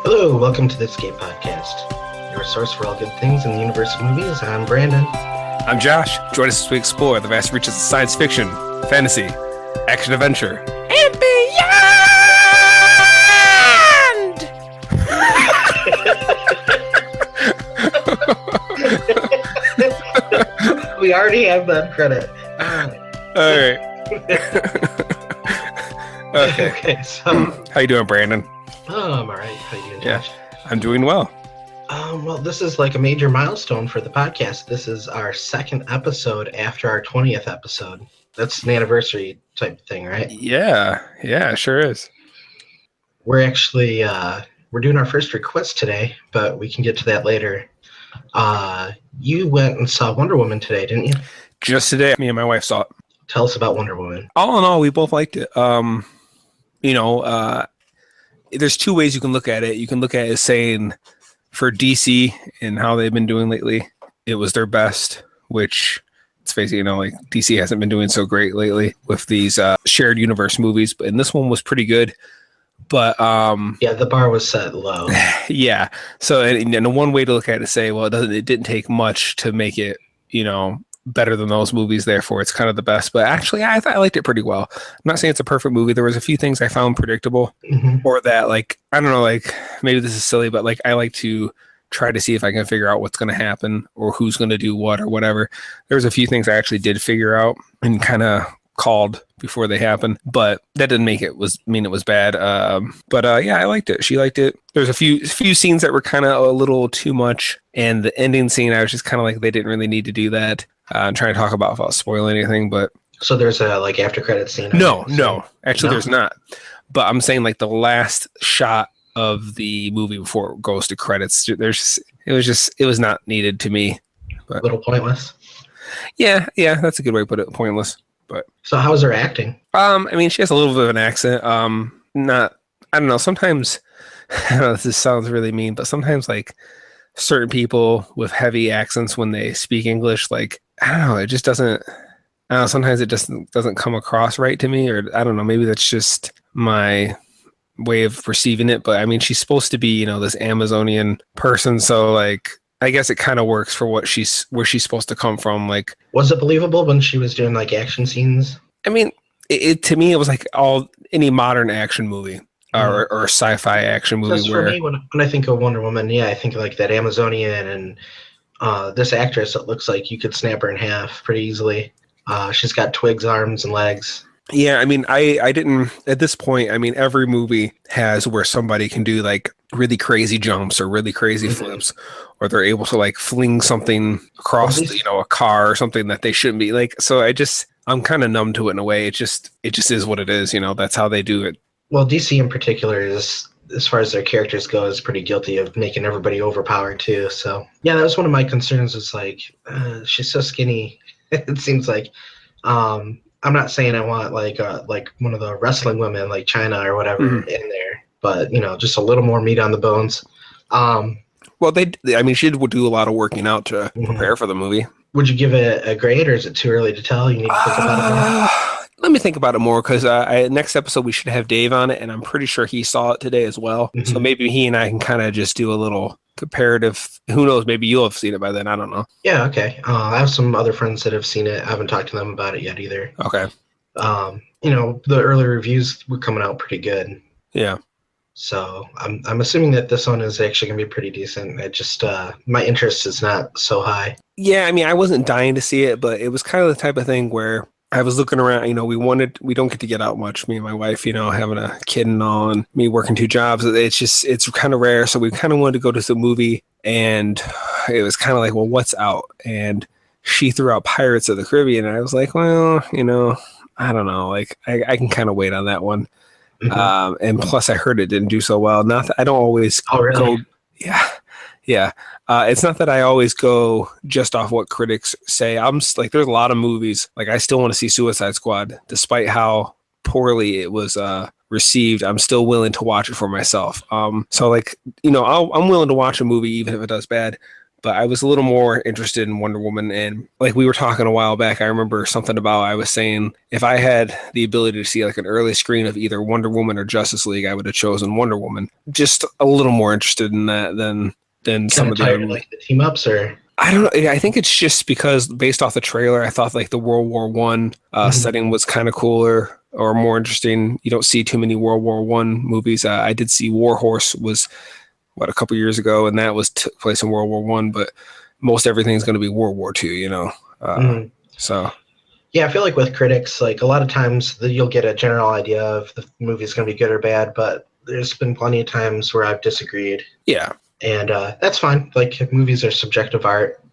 Hello, welcome to the Escape Podcast, your source for all good things in the universe of movies. I'm Brandon. I'm Josh. Join us as we explore the vast reaches of science fiction, fantasy, action-adventure, and beyond! We already have that credit. All right. Okay, so... How you doing, Brandon? Oh, I'm all right. How you doing, Josh? I'm doing well. Well, this is like a major milestone for the podcast. This is our second episode after our 20th episode. That's an anniversary type thing, right? Yeah, it sure is. We're actually, we're doing our first request today, but we can get to that later. You went and saw Wonder Woman today, didn't you? Just today, me and my wife saw it. Tell us about Wonder Woman. All in all, we both liked it. There's two ways you can look at it. You can look at it as saying for DC and how they've been doing lately, it was their best, which it's basically, like DC hasn't been doing so great lately with these shared universe movies, and this one was pretty good. But the bar was set low. Yeah. So and one way to look at it is say, well, it didn't take much to make it, better than those movies, therefore it's kind of the best. But actually I liked it pretty well. I'm not saying it's a perfect movie. There was a few things I found predictable, or that, like, I don't know, like maybe this is silly, but like I like to try to see if I can figure out what's going to happen or who's going to do what or whatever. There was a few things I actually did figure out and kind of called before they happened, but that didn't mean it was bad. But I liked it. She liked it. There's a few scenes that were kind of a little too much, and the ending scene, I was just kind of like, they didn't really need to do that. I'm trying to talk about without spoiling anything, but so there's a like after credit scene. No, actually, there's not. But I'm saying like the last shot of the movie before it goes to credits, it was not needed to me. But, a little pointless. Yeah, that's a good way to put it. Pointless. But so how's her acting? She has a little bit of an accent. I don't know. Sometimes, I know this sounds really mean, but sometimes like certain people with heavy accents when they speak English, like, I don't know, it just doesn't. I don't know, sometimes it just doesn't come across right to me, or I don't know. Maybe that's just my way of perceiving it. But she's supposed to be, this Amazonian person, so like, I guess it kind of works for where she's supposed to come from. Like, was it believable when she was doing like action scenes? It to me, it was like any modern action movie or sci-fi action movie. Because for me, when I think of Wonder Woman, I think like that Amazonian and this actress. It looks like you could snap her in half pretty easily. She's got twigs, arms, and legs. Yeah, I didn't at this point. Every movie has where somebody can do like really crazy jumps or really crazy flips, or they're able to like fling something across, a car or something that they shouldn't be. Like, so I'm kind of numb to it in a way. It just is what it is. That's how they do it. Well, DC in particular is, as far as their characters go, is pretty guilty of making everybody overpowered too. So yeah, that was one of my concerns. It's like she's so skinny. It seems like. I'm not saying I want like one of the wrestling women like China or whatever in there, but just a little more meat on the bones. Well, she did do a lot of working out to prepare for the movie. Would you give it a grade, or is it too early to tell? You need to think about it more. Let me think about it more, because next episode we should have Dave on it, and I'm pretty sure he saw it today as well. So maybe he and I can kind of just do a little comparative. Who knows? Maybe you'll have seen it by then. I don't know. Yeah. Okay. I have some other friends that have seen it. I haven't talked to them about it yet either. Okay. The early reviews were coming out pretty good. Yeah. So I'm assuming that this one is actually gonna be pretty decent. It just my interest is not so high. Yeah. I wasn't dying to see it, but it was kind of the type of thing where I was looking around, we don't get to get out much, me and my wife, having a kid and all, and me working two jobs. It's kind of rare. So we kind of wanted to go to the movie, and it was kind of like, well, what's out? And she threw out Pirates of the Caribbean, and I was like, well, I don't know. Like, I can kind of wait on that one. And plus I heard it didn't do so well. Not that I don't always go. Yeah. It's not that I always go just off what critics say. I'm like, there's a lot of movies. Like, I still want to see Suicide Squad, despite how poorly it was received. I'm still willing to watch it for myself. So like, I'm willing to watch a movie even if it does bad. But I was a little more interested in Wonder Woman. And like we were talking a while back, I remember something about, I was saying, if I had the ability to see like an early screen of either Wonder Woman or Justice League, I would have chosen Wonder Woman. Just a little more interested in that than some of the other, like the team ups, or I don't know. I think it's just because based off the trailer, I thought like the World War One setting was kind of cooler or more interesting. You don't see too many World War One movies. I did see War Horse was a couple years ago, and that was took place in World War One, but most everything's going to be World War Two, you know. So yeah, I feel like with critics, like a lot of times you'll get a general idea of the movie's going to be good or bad, but there's been plenty of times where I've disagreed. Yeah. And that's fine. Like, movies are subjective art.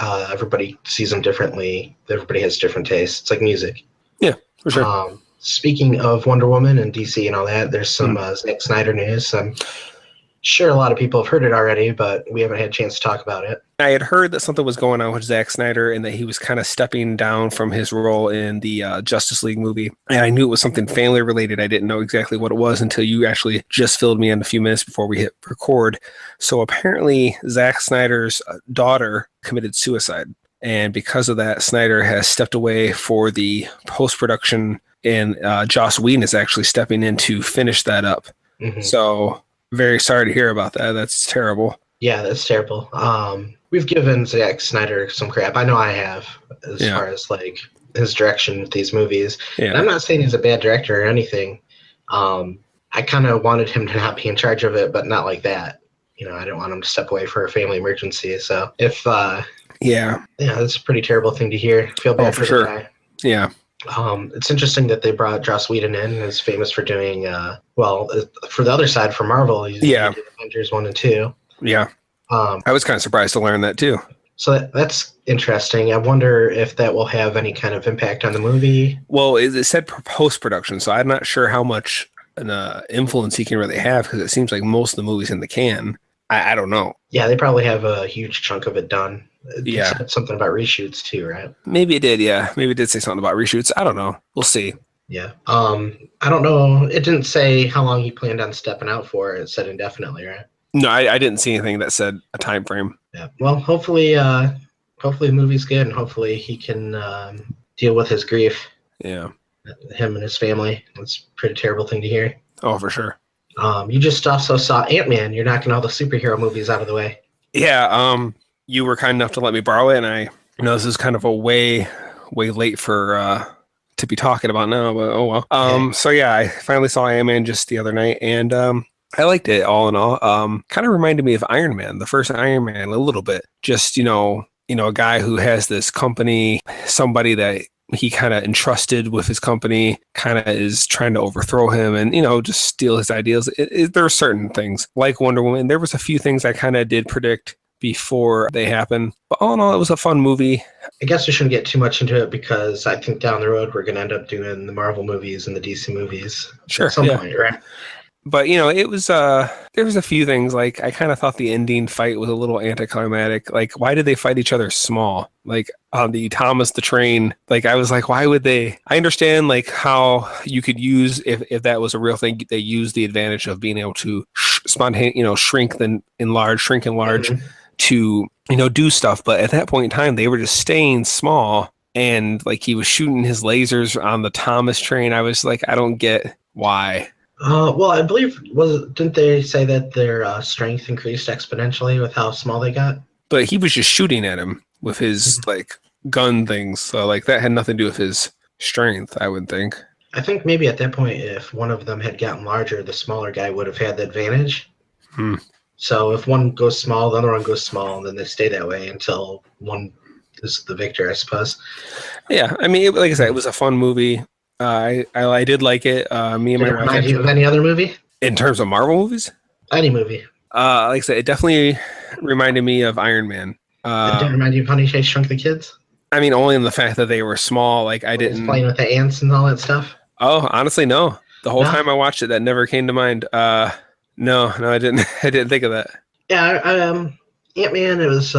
Everybody sees them differently. Everybody has different tastes. It's like music. Yeah, for sure. Speaking of Wonder Woman and DC and all that, there's some Zack Snyder news. I'm sure a lot of people have heard it already, but we haven't had a chance to talk about it. I had heard that something was going on with Zack Snyder and that he was kind of stepping down from his role in the Justice League movie. And I knew it was something family related. I didn't know exactly what it was until you actually just filled me in a few minutes before we hit record. So apparently Zack Snyder's daughter committed suicide. And because of that, Snyder has stepped away for the post-production, and Joss Whedon is actually stepping in to finish that up. So very sorry to hear about that. That's terrible. Yeah, that's terrible. We've given Zack Snyder some crap. I know I have, as far as like his direction with these movies. Yeah. And I'm not saying he's a bad director or anything. I kind of wanted him to not be in charge of it, but not like that. You know, I didn't want him to step away for a family emergency. So if that's a pretty terrible thing to hear. I feel bad for sure. the guy. Yeah. It's interesting that they brought Joss Whedon in, who's famous for doing, for the other side, for Marvel, he did Avengers 1 and 2. Yeah. I was kind of surprised to learn that too. So that's interesting. I wonder if that will have any kind of impact on the movie. Well, it said post-production, so I'm not sure how much an influence he can really have, because it seems like most of the movies in the can. I don't know. Yeah, they probably have a huge chunk of it done. Yeah. It said something about reshoots too, right? Maybe it did, yeah. Maybe it did say something about reshoots. I don't know. We'll see. Yeah. I don't know. It didn't say how long he planned on stepping out for. It said indefinitely, right? No, I didn't see anything that said a time frame. Yeah. Well, hopefully the movie's good, and hopefully he can deal with his grief. Yeah. Him and his family. That's a pretty terrible thing to hear. Oh, for sure. You just also saw Antman. You're knocking all the superhero movies out of the way. Yeah. You were kind enough to let me borrow it, and I know this is kind of a way late for to be talking about now, but oh well. Okay. So yeah, I finally saw Antman just the other night, and I liked it all in all. Kind of reminded me of Iron Man, the first Iron Man, a little bit. Just a guy who has this company, somebody that he kind of entrusted with his company, kind of is trying to overthrow him and, just steal his ideas. There are certain things like Wonder Woman. There was a few things I kind of did predict before they happen. But all in all, it was a fun movie. I guess we shouldn't get too much into it, because I think down the road we're going to end up doing the Marvel movies and the DC movies at some point, right? But, it was, there was a few things, like, I kind of thought the ending fight was a little anticlimactic. Like, why did they fight each other small? Like, on the Thomas the Train, like, I was like, why would they? I understand, like, how you could use, if that was a real thing, they use the advantage of being able to shrink and enlarge to, do stuff. But at that point in time, they were just staying small, and, like, he was shooting his lasers on the Thomas train. I was like, I don't get why. Well, I believe, didn't they say that their strength increased exponentially with how small they got? But he was just shooting at him with his like gun things, so like that had nothing to do with his strength, I would think. I think maybe at that point, if one of them had gotten larger, the smaller guy would have had the advantage. So if one goes small, the other one goes small, and then they stay that way until one is the victor, I suppose. Yeah, I mean, like I said, it was a fun movie. I did like it. Me and my wife. Remind you of any other movie? In terms of Marvel movies? Any movie. Like I said, it definitely reminded me of Iron Man. It didn't remind you of Honey, I Shrunk the Kids? I mean, only in the fact that they were small. Like I didn't playing with the ants and all that stuff. Oh, honestly, no. The whole time I watched it, that never came to mind. No, I didn't. I didn't think of that. Yeah, Ant-Man. It was.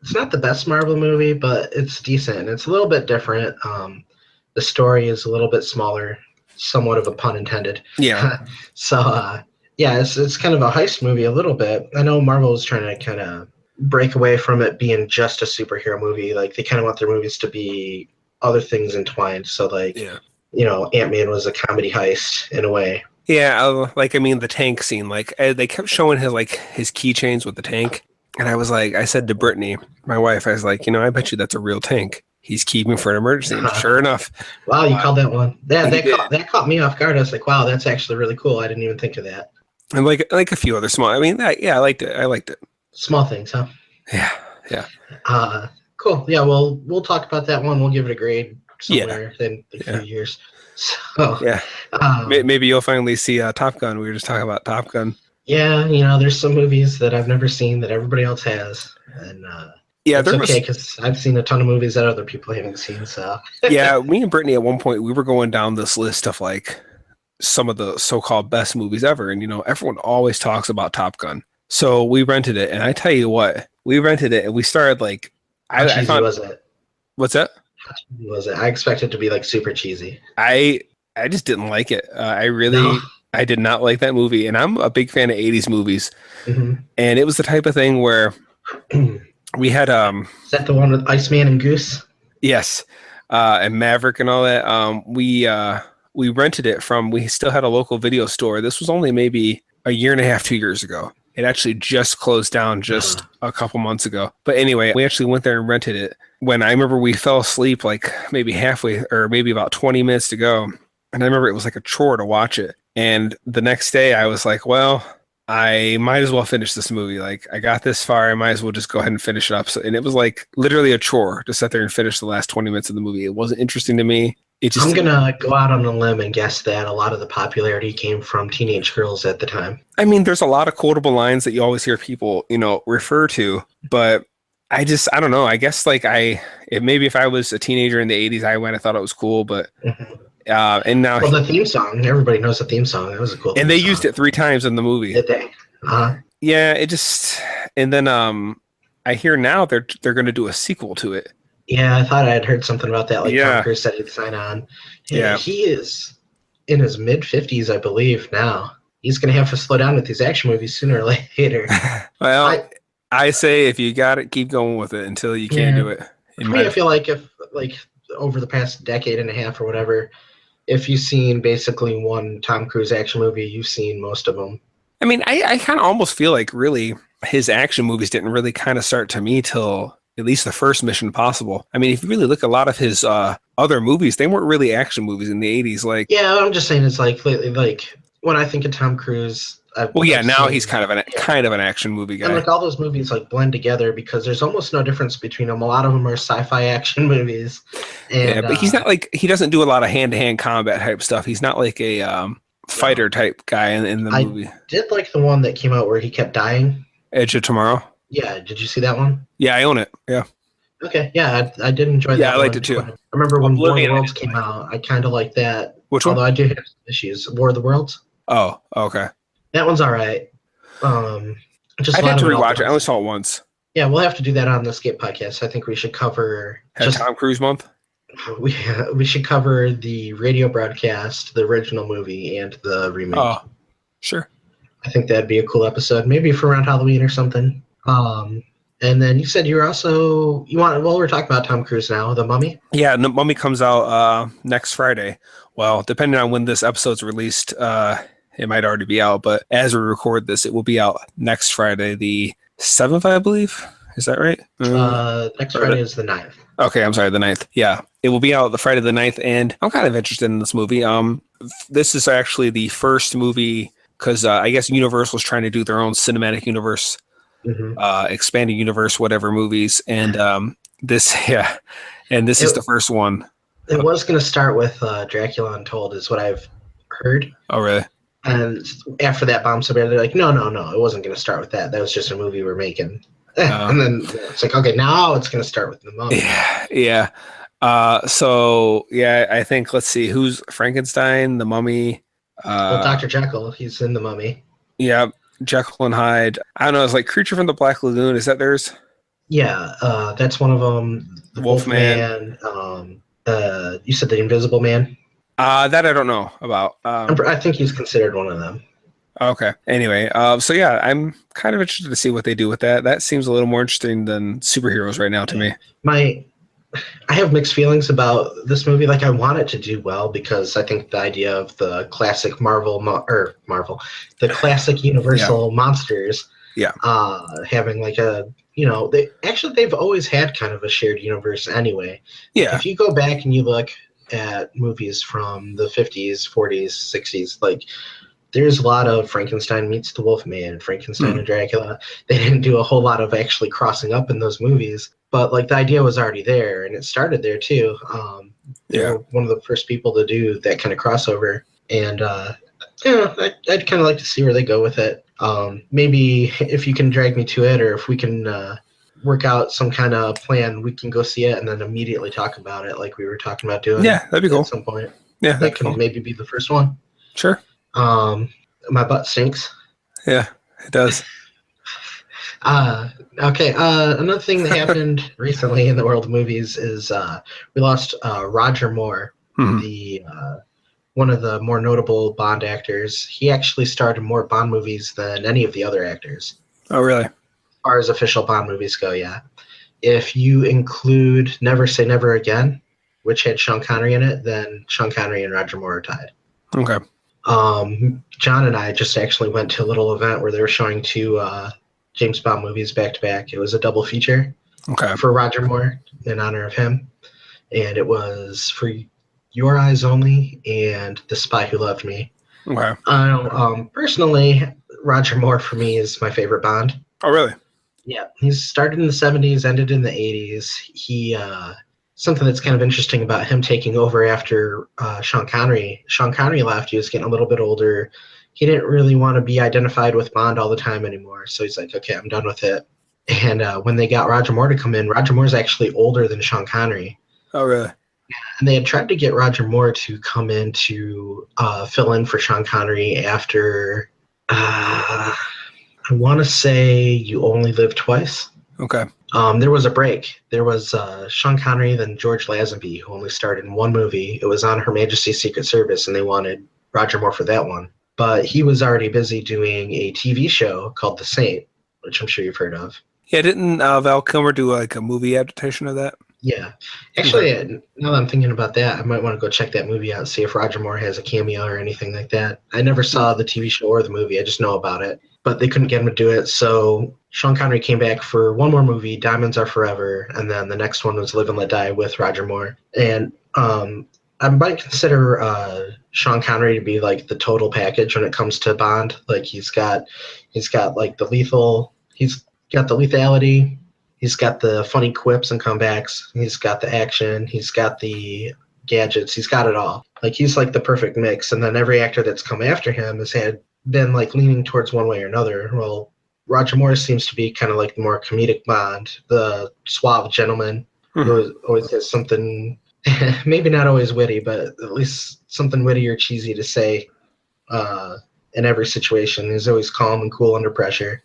It's not the best Marvel movie, but it's decent. It's a little bit different. The story is a little bit smaller, somewhat of a pun intended. Yeah. So, it's kind of a heist movie a little bit. I know Marvel is trying to kind of break away from it being just a superhero movie. Like they kind of want their movies to be other things entwined. So like, Yeah. Ant-Man was a comedy heist in a way. Yeah, the tank scene, they kept showing his keychains with the tank, and I said to Brittany, my wife, I was like, I bet you that's a real tank. He's keeping for an emergency. And sure enough, wow, you called that one. that That caught me off guard. I was like, wow, that's actually really cool. I didn't even think of that. and like a few other small. I mean, I liked it. I liked it. Small things, huh? Yeah, yeah. Cool. Yeah, well, we'll talk about that one. We'll give it a grade somewhere in a few years. So yeah, maybe you'll finally see Top Gun. We were just talking about Top Gun. Yeah, there's some movies that I've never seen that everybody else has, and it's okay because I've seen a ton of movies that other people haven't seen. So yeah, me and Brittany at one point we were going down this list of like some of the so-called best movies ever, and everyone always talks about Top Gun. So we rented it, and I tell you what, we rented it, and we started like. How cheesy was it? What's that? How cheesy was it? I expected it to be like super cheesy. I just didn't like it. I did not like that movie, and I'm a big fan of 80s movies. Mm-hmm. And it was the type of thing where we had Is that the one with Iceman and Goose? Yes. And Maverick and all that. We rented it we still had a local video store. This was only maybe a year and a half, 2 years ago. It actually just closed down just a couple months ago. But anyway, we actually went there and rented it. When I remember we fell asleep like maybe halfway or maybe about 20 minutes to go. And I remember it was like a chore to watch it. And the next day I was like, well, I might as well finish this movie. Like I got this far, I might as well just go ahead and finish it up. And it was like literally a chore to sit there and finish the last 20 minutes of the movie. It wasn't interesting to me. I'm going to go out on a limb and guess that a lot of the popularity came from teenage girls at the time. I mean, there's a lot of quotable lines that you always hear people, refer to, but I don't know. I guess maybe if I was a teenager in the 80s, I might have thought it was cool, but and now. Well, the theme song, everybody knows the theme song. That was a cool And they used it 3 times in the movie. Did they? Yeah, and then I hear now they're going to do a sequel to it. Yeah, I thought I had heard something about that. Like Tom Cruise said he'd sign on. Yeah, he is in his mid-50s, I believe, now. He's going to have to slow down with these action movies sooner or later. Well, I say if you got it, keep going with it until you can't do it. For me, I feel like if over the past decade and a half or whatever, if you've seen basically one Tom Cruise action movie, you've seen most of them. I mean, I kind of almost feel like really his action movies didn't really kind of start to me till at least the first Mission Impossible. I mean, if you really look at a lot of his other movies, they weren't really action movies in the 80s. Like, yeah, I'm just saying it's like when I think of Tom Cruise. Now he's kind of an action movie guy. And like all those movies like blend together because there's almost no difference between them. A lot of them are sci-fi action movies. And, but he's not he doesn't do a lot of hand-to-hand combat type stuff. He's not like a fighter type guy in the movie. I did like the one that came out where he kept dying. Edge of Tomorrow. Yeah, did you see that one? Yeah, I own it. Yeah. Okay, yeah, I did enjoy that. Yeah, I liked it too. I remember when War of the Worlds came out, I kind of liked that. Which one? Although I do have some issues. War of the Worlds. Oh, okay. That one's all right. I'd have to rewatch it. I only saw it once. Yeah, we'll have to do that on the Escape podcast. I think we should cover Tom Cruise month. We should cover the radio broadcast, the original movie, and the remake. Oh, sure. I think that'd be a cool episode, maybe for around Halloween or something. And then you said we're talking about Tom Cruise now, The Mummy? Yeah, The Mummy comes out next Friday. Well, depending on when this episode's released, it might already be out, but as we record this, it will be out next Friday, the 7th, I believe. Is that right? Next Friday is the 9th. Okay, I'm sorry, the 9th. Yeah, it will be out the Friday the 9th, and I'm kind of interested in this movie. This is actually the first movie, because I guess Universal's trying to do their own cinematic universe, expanding universe, whatever movies, and this is the first one. It was going to start with Dracula Untold, is what I've heard. Oh, really? And after that bomb so bad, they're like, no, it wasn't going to start with that. That was just a movie we're making. And then it's like, okay, now it's going to start with The Mummy. Yeah. So, yeah, I think, let's see, who's Frankenstein, The Mummy? Dr. Jekyll, he's in The Mummy. Yeah, Jekyll and Hyde. I don't know, it's like Creature from the Black Lagoon. Is that theirs? Yeah, that's one of them. The Wolfman. You said The Invisible Man? That I don't know about. I think he's considered one of them. Okay. Anyway, so yeah, I'm kind of interested to see what they do with that. That seems a little more interesting than superheroes right now to Yeah. me. I have mixed feelings about this movie. Like, I want it to do well because I think the idea of the classic Marvel, the classic Yeah. Universal monsters, Yeah. having like they've always had kind of a shared universe anyway. Like, Yeah. if you go back and you look at movies from the 50s, 40s, 60s, like there's a lot of Frankenstein meets the Wolfman, Frankenstein Hmm. and Dracula. They didn't do a whole lot of actually crossing up in those movies, but like the idea was already there, and it started there too. They Yeah. were one of the first people to do that kind of crossover, and I'd kind of like to see where they go with it. Maybe if you can drag me to it, or if we can work out some kind of plan, we can go see it and then immediately talk about it, like we were talking about doing Yeah, that'd be at cool. some point. Yeah, That that'd be can cool. maybe be the first one. Sure. Um, my butt stinks. Yeah, it does. Uh, okay. Another thing that happened recently in the world of movies is we lost Roger Moore, Hmm. the one of the more notable Bond actors. He actually starred in more Bond movies than any of the other actors, Oh, really? as far as official Bond movies go. Yeah, if you include Never Say Never Again, which had Sean Connery in it, then Sean Connery and Roger Moore are tied. Okay. John and I just actually went to a little event where they were showing two James Bond movies back to back. It was a double feature Okay. for Roger Moore in honor of him, and it was For Your Eyes Only and The Spy Who Loved Me. Okay. Personally, Roger Moore for me is my favorite Bond. Oh, really? Yeah, he's started in the 70s, ended in the 80s. Something that's kind of interesting about him taking over after Sean Connery. Sean Connery left. He was getting a little bit older. He didn't really want to be identified with Bond all the time anymore. So he's like, okay, I'm done with it. And when they got Roger Moore to come in, Roger Moore's actually older than Sean Connery. Oh, really? And they had tried to get Roger Moore to come in to fill in for Sean Connery after, I want to say, You Only Live Twice. Okay. There was a break. There was Sean Connery, then George Lazenby, who only starred in one movie. It was on Her Majesty's Secret Service, and they wanted Roger Moore for that one. But he was already busy doing a TV show called The Saint, which I'm sure you've heard of. Yeah, didn't Val Kilmer do like a movie adaptation of that? Yeah. Actually, Okay. now that I'm thinking about that, I might want to go check that movie out, see if Roger Moore has a cameo or anything like that. I never saw the TV show or the movie. I just know about it. But they couldn't get him to do it, so Sean Connery came back for one more movie, Diamonds Are Forever, and then the next one was Live and Let Die with Roger Moore. And I might consider Sean Connery to be like the total package when it comes to Bond. Like he's got like he's got the lethality, he's got the funny quips and comebacks, he's got the action, he's got the gadgets, he's got it all. Like he's like the perfect mix. And then every actor that's come after him has been like leaning towards one way or another. Well, Roger Moore seems to be kind of like the more comedic Bond, the suave gentleman Hmm. who always has something, maybe not always witty, but at least something witty or cheesy to say in every situation. He's always calm and cool under pressure.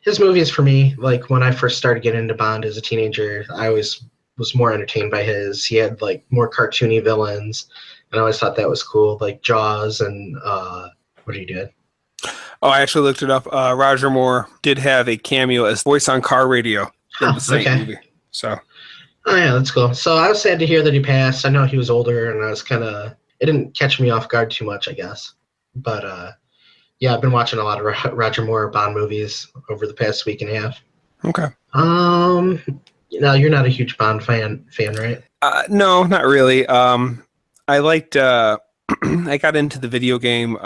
His movies for me, like when I first started getting into Bond as a teenager, I always was more entertained by his. He had like more cartoony villains, and I always thought that was cool, like Jaws and what he did. Oh, I actually looked it up. Roger Moore did have a cameo as voice on car radio in the Saint Okay. movie. So, Oh yeah, that's cool. So I was sad to hear that he passed. I know he was older, and I was kind of it didn't catch me off guard too much, I guess. But yeah, I've been watching a lot of Roger Moore Bond movies over the past week and a half. okay. You're not a huge Bond fan, right? No, not really. I liked. I got into the video game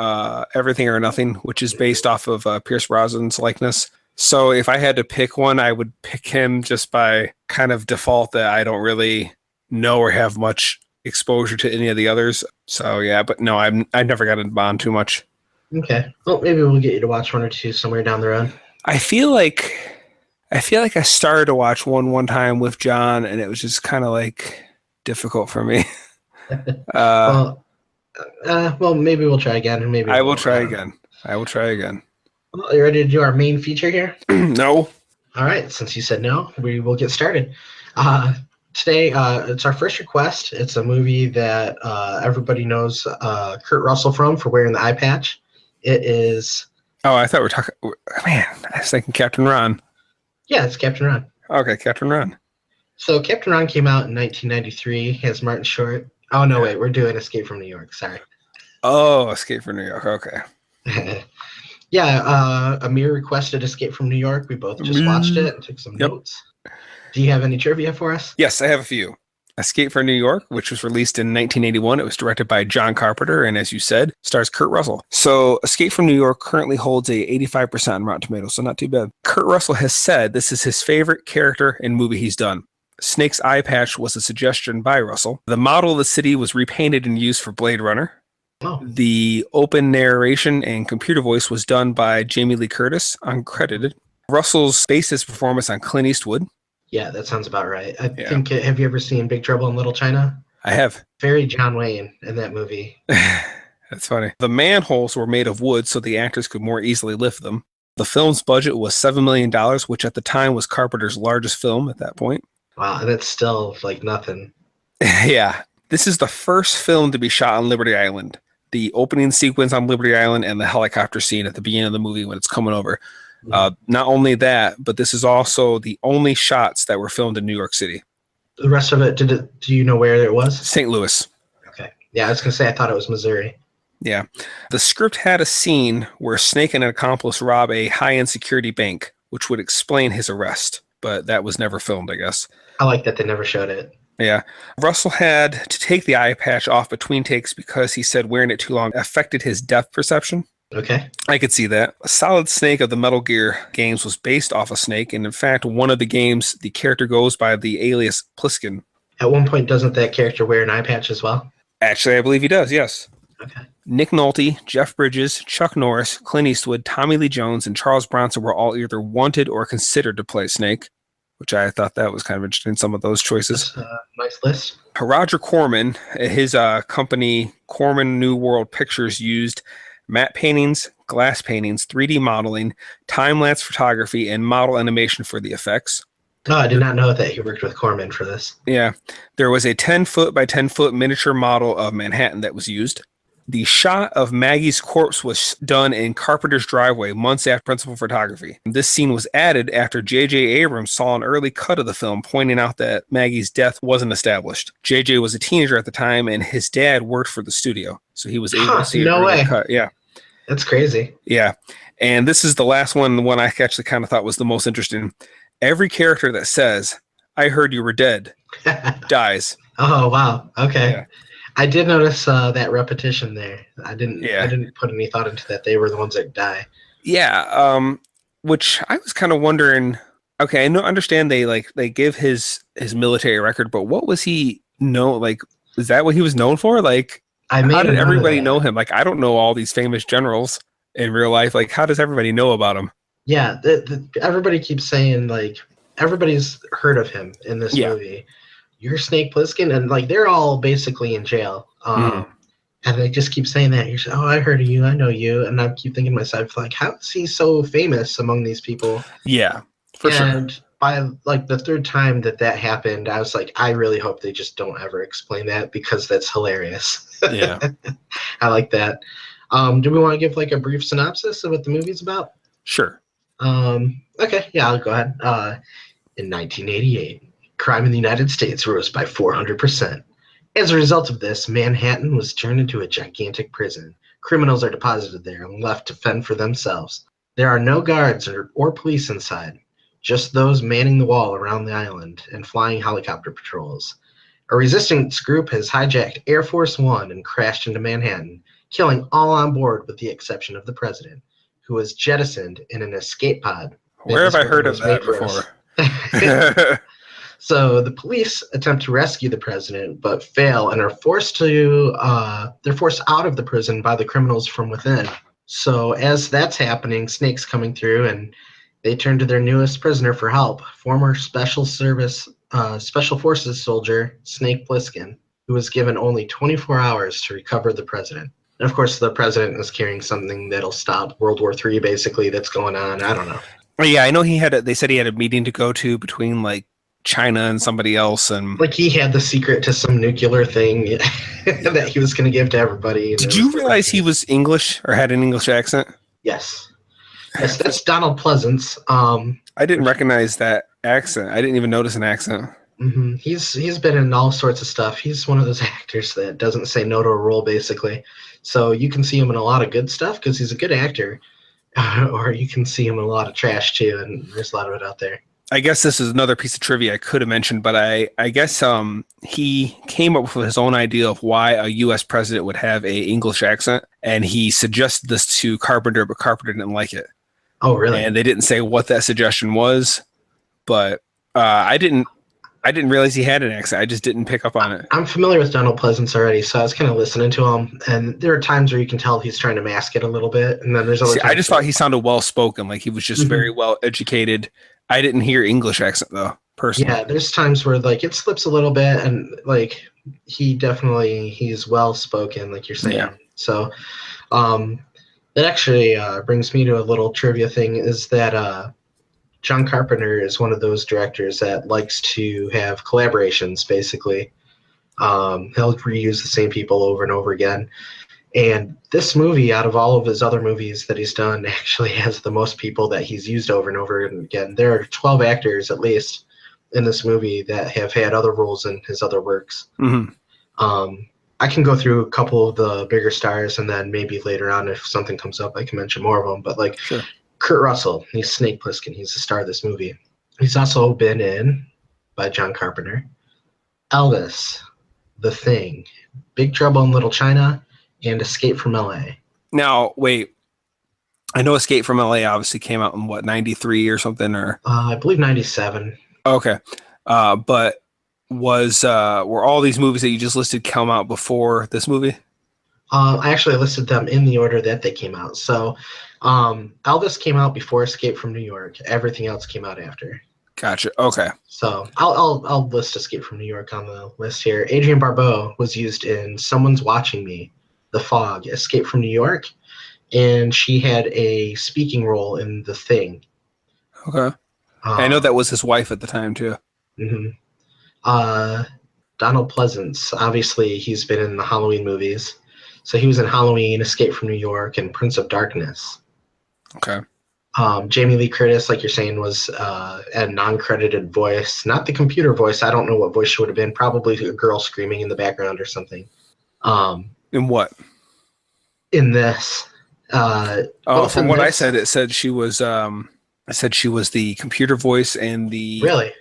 Everything or Nothing, which is based off of Pierce Brosnan's likeness. So if I had to pick one, I would pick him just by kind of default that I don't really know or have much exposure to any of the others. So yeah, but no, I never got into Bond too much. Okay. Well, maybe we'll get you to watch one or two somewhere down the road. I feel like I started to watch one time with John, and it was just kind of like difficult for me. Well, maybe we'll try again, and maybe I we will won't. try again. I will try again. Well, you ready to do our main feature here? No. All right. Since you said no, we will get started. Today, it's our first request. It's a movie that everybody knows Kurt Russell from for wearing the eye patch. It is. Oh, I thought we were talking. Man, I was thinking Captain Ron. Yeah, it's Captain Ron. Okay, Captain Ron. So Captain Ron came out in 1993 as Martin Short. Oh, no, wait. We're doing Escape from New York. Sorry. Oh, Escape from New York. Okay. Yeah, Ameer requested Escape from New York. We both just watched it and took some notes. Do you have any trivia for us? Yes, I have a few. Escape from New York, which was released in 1981. It was directed by John Carpenter, and as you said, stars Kurt Russell. So Escape from New York currently holds a 85% on Rotten Tomatoes, so not too bad. Kurt Russell has said this is his favorite character and movie he's done. Snake's eye patch was a suggestion by Russell. The model of the city was repainted and used for Blade Runner. Oh. The open narration and computer voice was done by Jamie Lee Curtis, uncredited. Russell's based his performance on Clint Eastwood. Yeah, that sounds about right. I think, have you ever seen Big Trouble in Little China? I have. Very John Wayne in that movie. That's funny. The manholes were made of wood so the actors could more easily lift them. The film's budget was $7 million, which at the time was Carpenter's largest film at that point. Wow, that's still like nothing. Yeah. This is the first film to be shot on Liberty Island. The opening sequence on Liberty Island and the helicopter scene at the beginning of the movie when it's coming over. Not only that, but this is also the only shots that were filmed in New York City. The rest of it, do you know where it was? St. Louis. Okay. Yeah, I was going to say I thought it was Missouri. Yeah. The script had a scene where Snake and an accomplice rob a high-end security bank, which would explain his arrest, but that was never filmed, I guess. I like that they never showed it. Yeah. Russell had to take the eye patch off between takes because he said wearing it too long affected his depth perception. Okay. I could see that. Solid Snake of the Metal Gear games was based off of Snake, and in fact, one of the games, the character goes by the alias Pliskin. At one point, doesn't that character wear an eye patch as well? Actually, I believe he does, yes. Okay. Nick Nolte, Jeff Bridges, Chuck Norris, Clint Eastwood, Tommy Lee Jones, and Charles Bronson were all either wanted or considered to play Snake, which I thought that was kind of interesting, some of those choices. That's a nice list. Roger Corman, his company, Corman New World Pictures, used matte paintings, glass paintings, 3D modeling, time-lapse photography, and model animation for the effects. Oh, I did not know that he worked with Corman for this. Yeah. There was a 10-foot by 10-foot miniature model of Manhattan that was used. The shot of Maggie's corpse was done in Carpenter's driveway months after principal photography. This scene was added after J.J. Abrams saw an early cut of the film pointing out that Maggie's death wasn't established. J.J. was a teenager at the time, and his dad worked for the studio, so he was able to see an early cut. Yeah. That's crazy. Yeah. And this is the last one, the one I actually kind of thought was the most interesting. Every character that says, "I heard you were dead," dies. Oh, wow. Okay. Yeah. I did notice that repetition there. I didn't put any thought into that. They were the ones that die. Yeah. Which I was kind of wondering. Okay, I understand they give his military record, but what was he known? Like, is that what he was known for? Like, how did everybody know him? Like, I don't know all these famous generals in real life. Like, how does everybody know about him? Yeah, everybody keeps saying, like, everybody's heard of him in this movie. You're Snake Plissken, and, like, they're all basically in jail. And they just keep saying that. You're saying, "Oh, I heard of you. I know you." And I keep thinking to myself, like, how is he so famous among these people? Yeah, for sure. And by, like, the third time that happened, I was like, I really hope they just don't ever explain that because that's hilarious. Yeah. I like that. Do we want to give, like, a brief synopsis of what the movie's about? Sure. Okay, yeah, I'll go ahead. In 1988, crime in the United States rose by 400%. As a result of this, Manhattan was turned into a gigantic prison. Criminals are deposited there and left to fend for themselves. There are no guards or police inside, just those manning the wall around the island and flying helicopter patrols. A resistance group has hijacked Air Force One and crashed into Manhattan, killing all on board with the exception of the president, who was jettisoned in an escape pod. Where have I heard of that before? So the police attempt to rescue the president, but fail and are forced they're forced out of the prison by the criminals from within. So as that's happening, Snake's coming through, and they turn to their newest prisoner for help, former Special Forces soldier Snake Plissken, who was given only 24 hours to recover the president. And of course, the president is carrying something that'll stop World War III, basically, that's going on. I don't know. Yeah, I know they said he had a meeting to go to between, like, China and somebody else. And like he had the secret to some nuclear thing that he was going to give to everybody. And did you realize he was English or had an English accent? Yes. Yes, that's Donald Pleasance. I didn't recognize that accent. I didn't even notice an accent. Mm-hmm. He's been in all sorts of stuff. He's one of those actors that doesn't say no to a role, basically. So you can see him in a lot of good stuff because he's a good actor, or you can see him in a lot of trash too, and there's a lot of it out there. I guess this is another piece of trivia I could have mentioned, but I guess he came up with his own idea of why a U.S. president would have a English accent, and he suggested this to Carpenter, but Carpenter didn't like it. Oh, really? And they didn't say what that suggestion was, but I didn't realize he had an accent. I just didn't pick up on it. I'm familiar with Donald Pleasance already, so I was kind of listening to him, and there are times where you can tell he's trying to mask it a little bit, and then there's other times. I just thought he sounded well spoken, like he was just very well educated. I didn't hear English accent though, personally. Yeah, there's times where like it slips a little bit, and like he's well spoken, like you're saying. Yeah. So, that actually brings me to a little trivia thing: is that John Carpenter is one of those directors that likes to have collaborations. Basically, he'll reuse the same people over and over again. And this movie, out of all of his other movies that he's done, actually has the most people that he's used over and over again. There are 12 actors, at least, in this movie that have had other roles in his other works. Mm-hmm. I can go through a couple of the bigger stars, and then maybe later on, if something comes up, I can mention more of them. But like sure. Kurt Russell, he's Snake Plissken. He's the star of this movie. He's also been in, by John Carpenter, Elvis, The Thing, Big Trouble in Little China, and Escape from L.A. Now, wait. I know Escape from L.A. obviously came out in, what, 93 or something? Or I believe 97. Okay. But were all these movies that you just listed come out before this movie? I actually listed them in the order that they came out. So Elvis came out before Escape from New York. Everything else came out after. Gotcha. Okay. So I'll list Escape from New York on the list here. Adrienne Barbeau was used in Someone's Watching Me, The Fog, Escape from New York, and she had a speaking role in The Thing. Okay. I know that was his wife at the time too. Mm-hmm. Donald Pleasance, obviously he's been in the Halloween movies. So he was in Halloween, Escape from New York, and Prince of Darkness. Okay. Jamie Lee Curtis, like you're saying, was a non-credited voice, not the computer voice. I don't know what voice she would have been. Probably a girl screaming in the background or something. In what? In this. From what I said, it said she was. I said she was the computer voice and the. Really?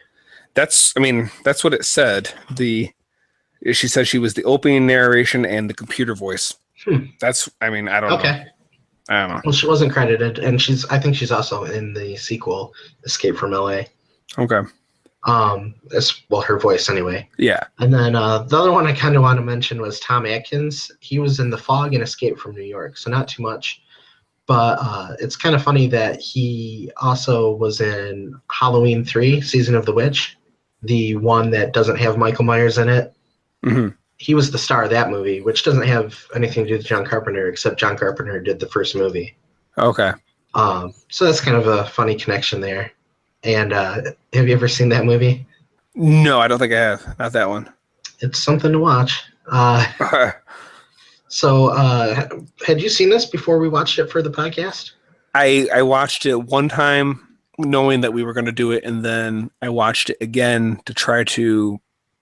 That's what it said. She said she was the opening narration and the computer voice. That's. I don't know. Okay. I don't know. Well, she wasn't credited, and I think she's also in the sequel, Escape from L.A. Okay. Her voice anyway. Yeah. And then the other one I kind of want to mention was Tom Atkins. He was in The Fog and Escape from New York, so not too much. But it's kind of funny that he also was in Halloween 3, Season of the Witch, the one that doesn't have Michael Myers in it. Mm-hmm. He was the star of that movie, which doesn't have anything to do with John Carpenter, except John Carpenter did the first movie. Okay. So that's kind of a funny connection there. And have you ever seen that movie? No, I don't think I have. Not that one. It's something to watch. So had you seen this before we watched it for the podcast? I watched it one time knowing that we were going to do it, and then I watched it again to try to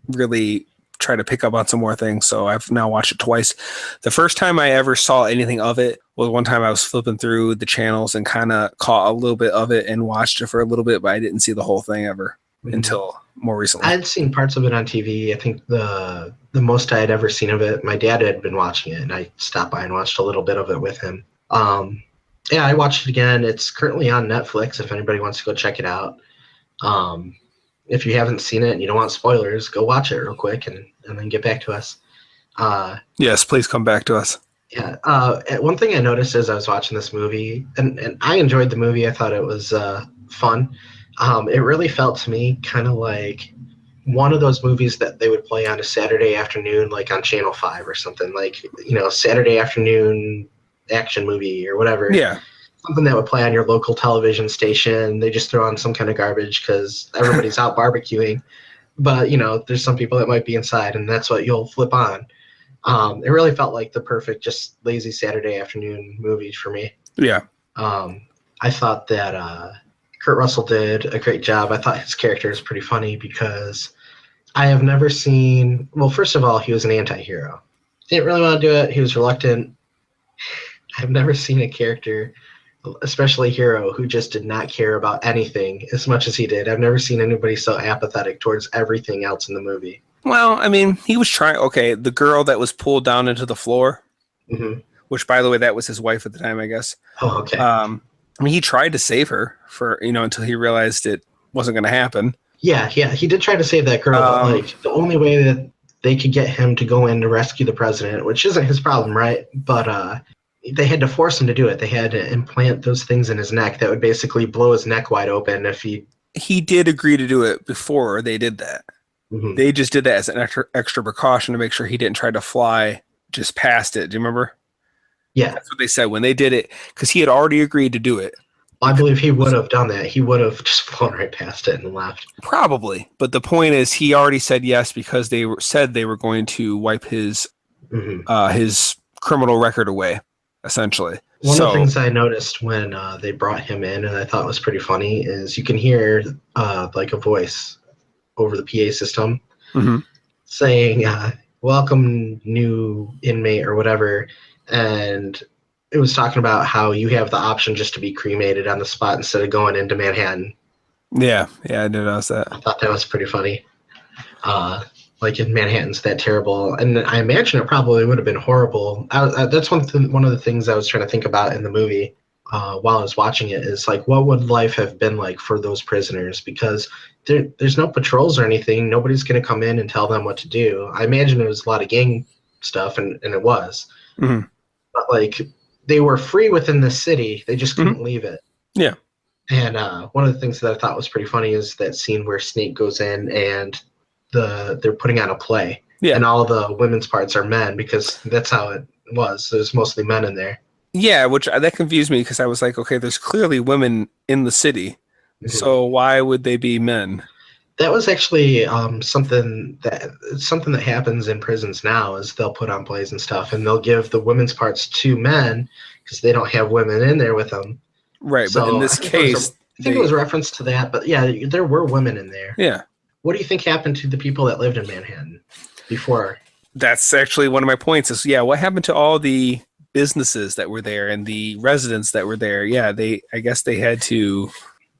really try to pick up on some more things. So I've now watched it twice. The first time I ever saw anything of it was one time I was flipping through the channels and kind of caught a little bit of it and watched it for a little bit, but I didn't see the whole thing ever until more recently. I had seen parts of it on TV. I think the most I had ever seen of it, my dad had been watching it, and I stopped by and watched a little bit of it with him. Yeah, I watched it again. It's currently on Netflix if anybody wants to go check it out. If you haven't seen it and you don't want spoilers, go watch it real quick and then get back to us. Yes, please come back to us. Yeah. One thing I noticed as I was watching this movie, and I enjoyed the movie. I thought it was fun. It really felt to me kind of like one of those movies that they would play on a Saturday afternoon, like on Channel 5 or something, like, Saturday afternoon action movie or whatever. Yeah. something that would play on your local television station. They just throw on some kind of garbage because everybody's out barbecuing. But, there's some people that might be inside, and that's what you'll flip on. It really felt like the perfect, just lazy Saturday afternoon movie for me. Yeah. I thought that Kurt Russell did a great job. I thought his character is pretty funny because I have never seen... Well, first of all, he was an anti-hero. Didn't really want to do it. He was reluctant. I've never seen a character, especially a hero, who just did not care about anything as much as he did. I've never seen anybody so apathetic towards everything else in the movie. Well, I mean, he was trying... Okay, the girl that was pulled down into the floor, which, by the way, that was his wife at the time, I guess. Oh, okay. I mean, he tried to save her for, until he realized it wasn't going to happen. Yeah, he did try to save that girl, but, the only way that they could get him to go in to rescue the president, which isn't his problem, right? But they had to force him to do it. They had to implant those things in his neck that would basically blow his neck wide open if he... He did agree to do it before they did that. They just did that as an extra precaution to make sure he didn't try to fly just past it. Do you remember? Yeah. That's what they said when they did it, because he had already agreed to do it. I believe he would have done that. He would have just flown right past it and left. Probably. But the point is, he already said yes because they said they were going to wipe his criminal record away, essentially. One of the things I noticed when they brought him in, and I thought was pretty funny, is you can hear like a voice over the PA system saying, welcome new inmate or whatever. And it was talking about how you have the option just to be cremated on the spot instead of going into Manhattan. Yeah, I did notice that. I thought that was pretty funny. Like, in Manhattan's that terrible. And I imagine it probably would have been horrible. That's one of the things I was trying to think about in the movie while I was watching it, is like, what would life have been like for those prisoners? Because there's no patrols or anything. Nobody's going to come in and tell them what to do. I imagine it was a lot of gang stuff, and it was. But, like, they were free within the city. They just couldn't leave it. Yeah. And one of the things that I thought was pretty funny is that scene where Snake goes in and they're putting on a play. Yeah. And all the women's parts are men, because that's how it was. There's mostly men in there. Yeah, which that confused me, because I was like, okay, there's clearly women in the city. So why would they be men? That was actually something that happens in prisons now, is they'll put on plays and stuff, and they'll give the women's parts to men because they don't have women in there with them. Right, so but in this case... I think it was a reference to that, but yeah, there were women in there. Yeah. What do you think happened to the people that lived in Manhattan before? That's actually one of my points is, what happened to all the businesses that were there and the residents that were there? Yeah, I guess they had to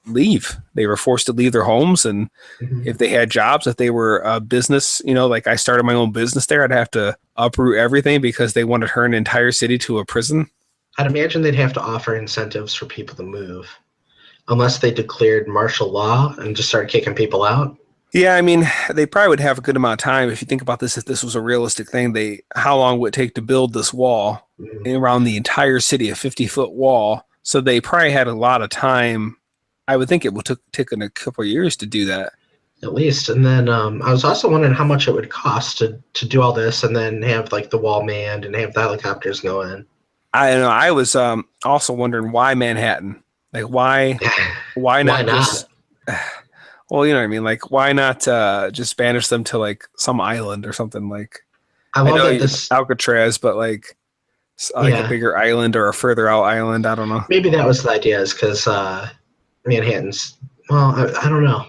leave. They were forced to leave their homes, and if they had jobs, if they were a business, like I started my own business there, I'd have to uproot everything because they wanted to turn an entire city to a prison. I'd imagine they'd have to offer incentives for people to move, unless they declared martial law and just started kicking people out. Yeah, I mean, they probably would have a good amount of time. If you think about this, if this was a realistic thing, how long would it take to build this wall around the entire city, a 50-foot wall? So they probably had a lot of time. I would think it would take a couple of years to do that. At least. And then I was also wondering how much it would cost to do all this and then have like the wall manned and have the helicopters go in. I don't know. I was also wondering why Manhattan? Like, why not just... Well, you know what I mean? Like, why not just banish them to, like, some island or something? Like, I know this Alcatraz, but, like a bigger island or a further out island. I don't know. Maybe that was the idea, is because Manhattan's, well, I don't know.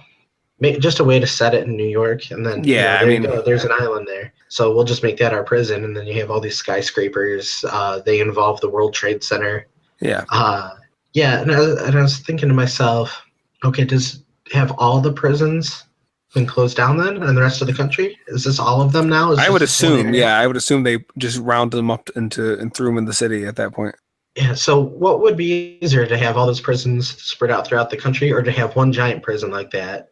Just a way to set it in New York, and then there's an island there. So we'll just make that our prison, and then you have all these skyscrapers. They involve the World Trade Center. Yeah. And I was thinking to myself, okay, have all the prisons been closed down then in the rest of the country? Is this all of them now? I would assume they just rounded them up and threw them in the city at that point. Yeah, so what would be easier, to have all those prisons spread out throughout the country, or to have one giant prison like that?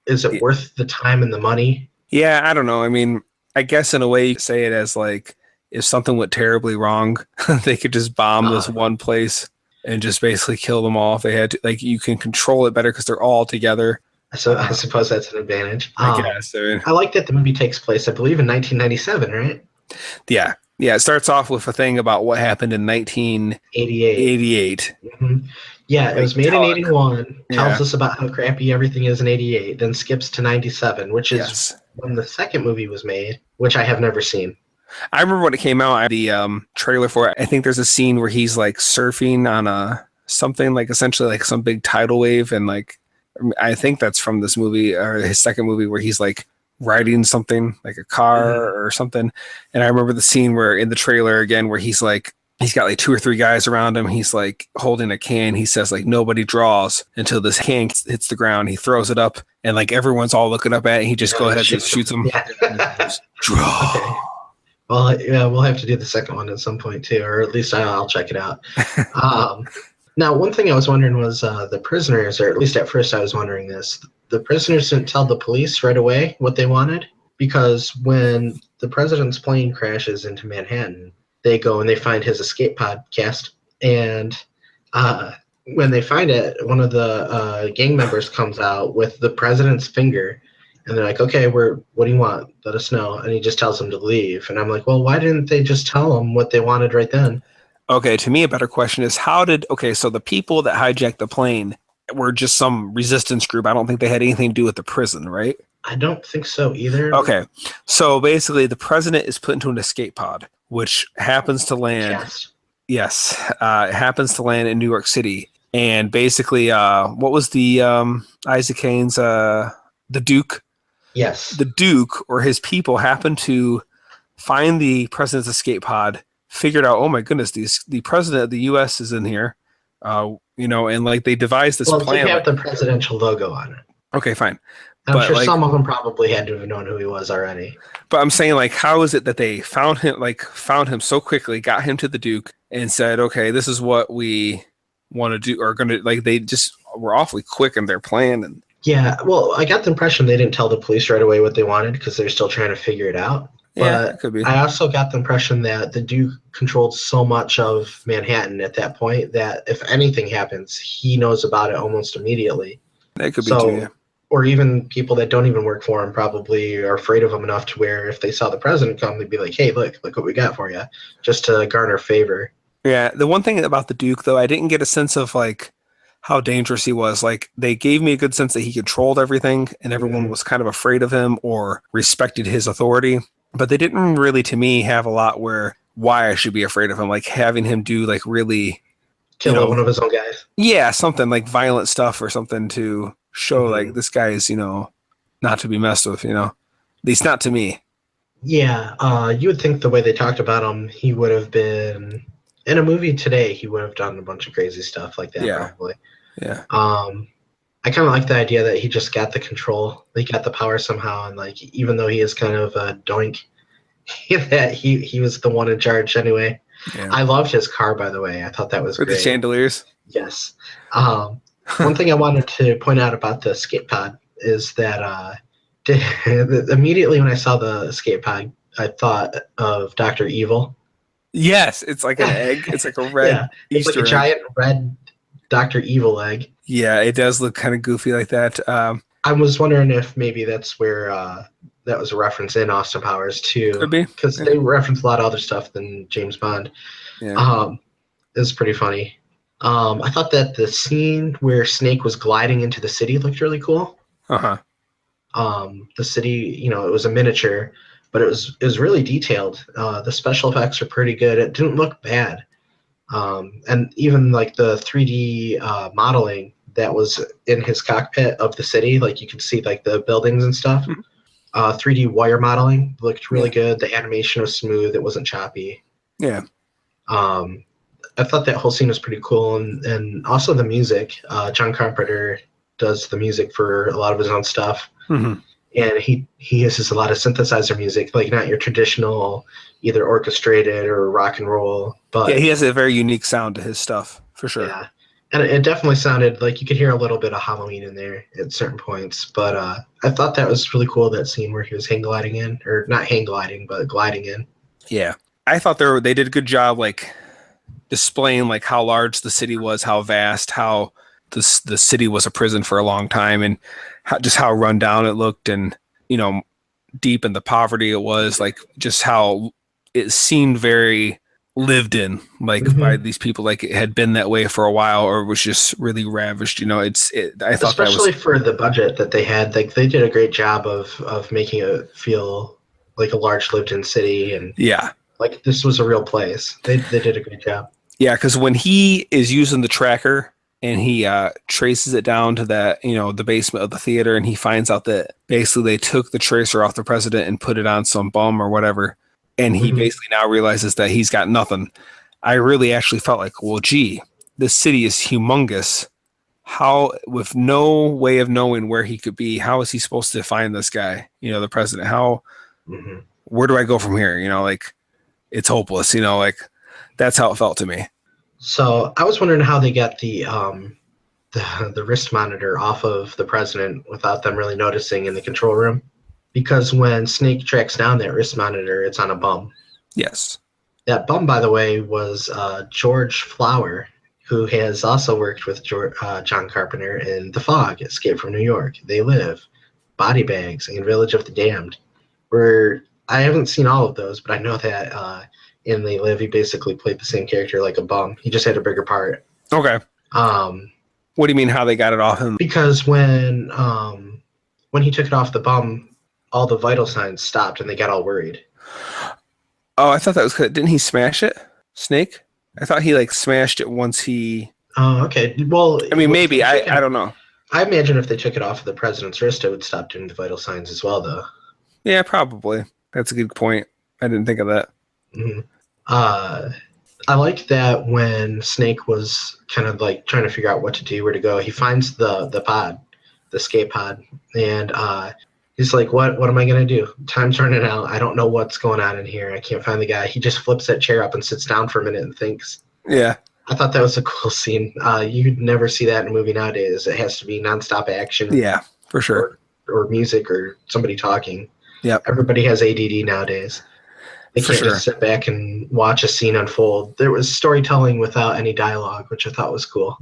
Is it worth the time and the money? Yeah, I don't know. I mean, I guess in a way you could say it as like, if something went terribly wrong, they could just bomb this one place and just basically kill them all if they had to. Like, you can control it better because they're all together. So I suppose that's an advantage. I guess. I like that the movie takes place, I believe, in 1997, right? Yeah. Yeah, it starts off with a thing about what happened in 88. 1988. Mm-hmm. Yeah, it Like, was made in 81, tells yeah, us about how crappy everything is in 88, then skips to 97, which is yes. when the second movie was made, which I have never seen. I remember when it came out, the trailer for it. I think there's a scene where he's like surfing on a something like essentially like some big tidal wave, and like I think that's from this movie or his second movie where he's like riding something like a car or something. And I remember the scene where in the trailer again where he's like he's got like two or three guys around him. He's like holding a can. He says like nobody draws until this can hits the ground. He throws it up, and like everyone's all looking up at it. And he just goes ahead and shoots them. Yeah. Draw. Okay. Well, yeah, we'll have to do the second one at some point too, or at least I'll check it out. Now, one thing I was wondering was the prisoners, or at least at first I was wondering this, the prisoners didn't tell the police right away what they wanted, because when the president's plane crashes into Manhattan, they go and they find his escape pod cast, and when they find it, one of the gang members comes out with the president's finger, and they're like, okay, what do you want? Let us know. And he just tells them to leave. And I'm like, well, why didn't they just tell them what they wanted right then? Okay, to me, a better question is so the people that hijacked the plane were just some resistance group. I don't think they had anything to do with the prison, right? I don't think so either. Okay, so basically the president is put into an escape pod, which happens to land. Cast. Yes, it happens to land in New York City. And basically, what was the Isaac Haynes, the Duke? Yes. The Duke or his people happened to find the president's escape pod, figured out, oh my goodness, the president of the U.S. is in here, and like they devised this plan. They have the presidential logo on it. Okay, fine. I'm sure some of them probably had to have known who he was already. But I'm saying, like, how is it that they found him so quickly, got him to the Duke, and said, okay, this is what we want to do, or going to, like, they just were awfully quick in their plan. And yeah, well, I got the impression they didn't tell the police right away what they wanted because they're still trying to figure it out. Yeah, it could be. I also got the impression that the Duke controlled so much of Manhattan at that point that if anything happens, he knows about it almost immediately. That could be too, yeah. Or even people that don't even work for him probably are afraid of him enough to where if they saw the president come, they'd be like, hey, look what we got for you, just to garner favor. Yeah, the one thing about the Duke, though, I didn't get a sense of, like, how dangerous he was. Like, they gave me a good sense that he controlled everything and everyone was kind of afraid of him or respected his authority. But they didn't really, to me, have a lot why I should be afraid of him, like having him do like really kill one of his own guys. Yeah, something like violent stuff or something to show like this guy is, not to be messed with, at least not to me. Yeah, you would think the way they talked about him, he would have been in a movie today. He would have done a bunch of crazy stuff like that, probably. Yeah. I kind of like the idea that he just got the control, he got the power somehow, and like even though he is kind of a doink, that he was the one in charge anyway. Yeah. I loved his car, by the way. I thought that was great. With the chandeliers. Yes. One thing I wanted to point out about the escape pod is that immediately when I saw the escape pod, I thought of Dr. Evil. Yes, it's like an egg. It's like a red Easter it's like a giant red Dr. Evil egg. Yeah, it does look kind of goofy like that. I was wondering if maybe that's where that was a reference in Austin Powers too. Could be. Because they reference a lot of other stuff than James Bond. Yeah. It was pretty funny. I thought that the scene where Snake was gliding into the city looked really cool. Uh-huh. The city, it was a miniature, but it was really detailed. The special effects are pretty good. It didn't look bad. And even like the 3D modeling that was in his cockpit of the city, like you could see like the buildings and stuff. 3D wire modeling looked really good. The animation was smooth. It wasn't choppy. Yeah. I thought that whole scene was pretty cool. And also the music. John Carpenter does the music for a lot of his own stuff. Mm-hmm. And he uses a lot of synthesizer music, like not your traditional either orchestrated or rock and roll. But yeah, he has a very unique sound to his stuff, for sure. Yeah. And it definitely sounded like you could hear a little bit of Halloween in there at certain points. But I thought that was really cool, that scene where he was hang gliding in, or not hang gliding, but gliding in. Yeah. I thought they did a good job, like, displaying, like, how large the city was, how vast, how the city was a prison for a long time, and how run down it looked, and, deep in the poverty it was, like, just how it seemed very lived in, like by these people, like it had been that way for a while, or was just really ravished. I thought that was Especially for the budget that they had. Like they did a great job of making it feel like a large lived-in city, and yeah. like this was a real place. They did a great job. Yeah, because when he is using the tracker and he traces it down to that, the basement of the theater, and he finds out that basically they took the tracer off the president and put it on some bum or whatever, and he basically now realizes that he's got nothing. I really actually felt like, well, gee, this city is humongous. How, with no way of knowing where he could be, how is he supposed to find this guy, the president? How, where do I go from here? Like, it's hopeless, like, that's how it felt to me. So I was wondering how they got the wrist monitor off of the president without them really noticing in the control room. Because when Snake tracks down that wrist monitor, it's on a bum. Yes. That bum, by the way, was George Flower, who has also worked with John Carpenter in The Fog, Escape from New York, They Live, Body Bags, and Village of the Damned. Where I haven't seen all of those, but I know that in They Live, he basically played the same character like a bum. He just had a bigger part. Okay. What do you mean how they got it off him? Because when he took it off the bum, all the vital signs stopped and they got all worried. Oh, I thought that was good. Didn't he smash it, Snake? I thought he smashed it once he. Oh, okay. Well, I mean, maybe I don't know. I imagine if they took it off of the president's wrist, it would stop doing the vital signs as well, though. Yeah, probably. That's a good point. I didn't think of that. Mm-hmm. I like that when Snake was kind of like trying to figure out what to do, where to go. He finds the pod, the escape pod, and he's like, "What am I gonna do? Time's running out. I don't know what's going on in here. I can't find the guy." He just flips that chair up and sits down for a minute and thinks. Yeah. I thought that was a cool scene. You'd never see that in a movie nowadays. It has to be nonstop action. Yeah, for sure. Or music or somebody talking. Yeah. Everybody has ADD nowadays. They can't just sit back and watch a scene unfold. There was storytelling without any dialogue, which I thought was cool.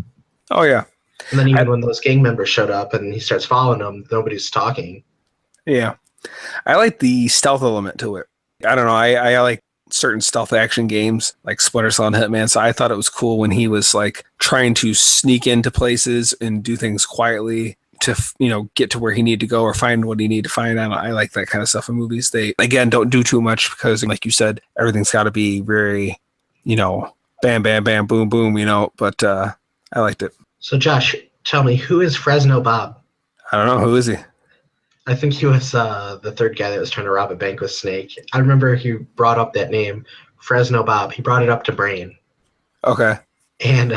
Oh, yeah. And then even when those gang members showed up and he starts following them, nobody's talking. Yeah. I like the stealth element to it. I don't know. I like certain stealth action games like Splinter Cell and Hitman. So I thought it was cool when he was trying to sneak into places and do things quietly to get to where he needed to go or find what he needed to find. I like that kind of stuff in movies. They again don't do too much because, like you said, everything's got to be very, bam, bam, bam, boom, boom. But I liked it. So Josh, tell me, who is Fresno Bob? I don't know, who is he? I think he was the third guy that was trying to rob a bank with Snake. I remember he brought up that name, Fresno Bob. He brought it up to Brain. Okay. And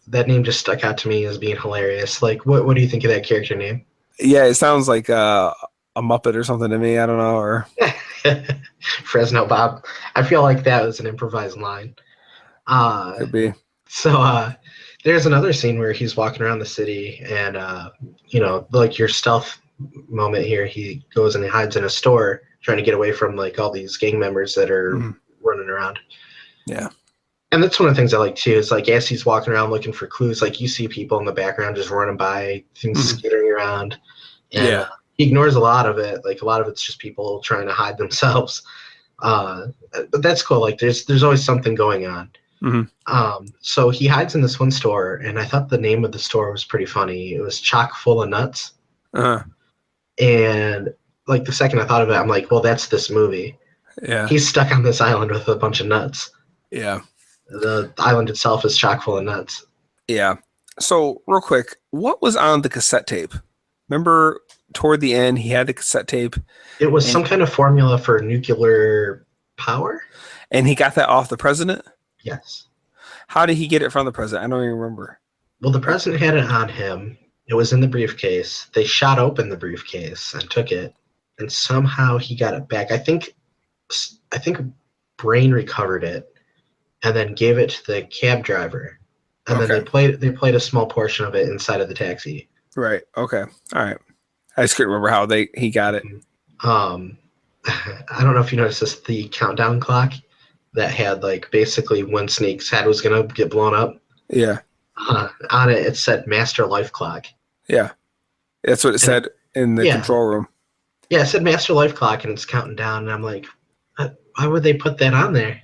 that name just stuck out to me as being hilarious. Like, what do you think of that character name? Yeah, it sounds like a Muppet or something to me. I don't know. Or Fresno Bob. I feel like that was an improvised line. Could be. So there's another scene where he's walking around the city and, like your stealth moment here, he goes and he hides in a store trying to get away from all these gang members that are running around. Yeah. And that's one of the things I like too, is as he's walking around looking for clues, you see people in the background just running by, things skittering around. And he ignores a lot of it. A lot of it's just people trying to hide themselves. But that's cool. There's always something going on. So he hides in this one store, and I thought the name of the store was pretty funny. It was Chock Full of Nuts. And the second I thought of it, I'm like, well, that's this movie. Yeah. He's stuck on this island with a bunch of nuts. Yeah. The island itself is chock full of nuts. Yeah. So real quick, what was on the cassette tape? Remember toward the end, he had the cassette tape. It was some kind of formula for nuclear power. And he got that off the president? Yes. How did he get it from the president? I don't even remember. Well, the president had it on him. It was in the briefcase. They shot open the briefcase and took it. And somehow he got it back. I think Brain recovered it and then gave it to the cab driver. And then they played a small portion of it inside of the taxi. Right. Okay. All right. I just couldn't remember how he got it. I don't know if you noticed this, the countdown clock that had basically when Snake's head was gonna get blown up. Yeah. On it said Master Life Clock. Yeah. That's what it said in the control room. Yeah, it said Master Life Clock and it's counting down, and I'm like, why would they put that on there?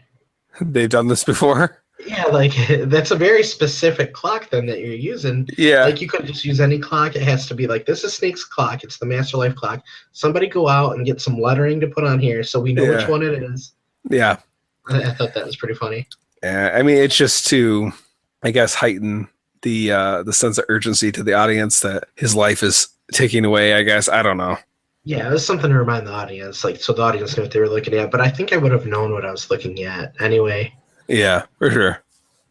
They've done this before. Yeah, like that's a very specific clock then that you're using. Yeah. Like you couldn't just use any clock. It has to be like this is Snake's clock. It's the Master Life clock. Somebody go out and get some lettering to put on here so we know which Yeah. one it is. Yeah. I thought that was pretty funny. Yeah. I mean, it's just to, I guess, heighten the sense of urgency to the audience that his life is taking away. I guess I don't know. Yeah, it was something to remind the audience, like so the audience knew what they were looking at. But I think I would have known what I was looking at anyway. Yeah, for sure.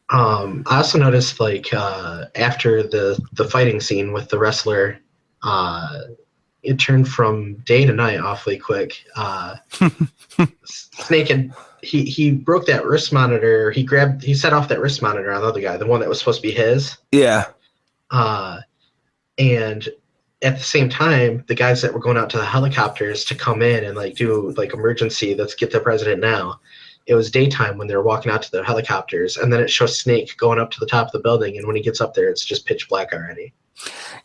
I also noticed like after the fighting scene with the wrestler, it turned from day to night awfully quick. Snake had he broke that wrist monitor. He set off that wrist monitor on the other guy, the one that was supposed to be his. Yeah. And at the same time, the guys that were going out to the helicopters to come in and like do like emergency, let's get the president now. It was daytime when they were walking out to the helicopters, and then it shows Snake going up to the top of the building, and when he gets up there, it's just pitch black already.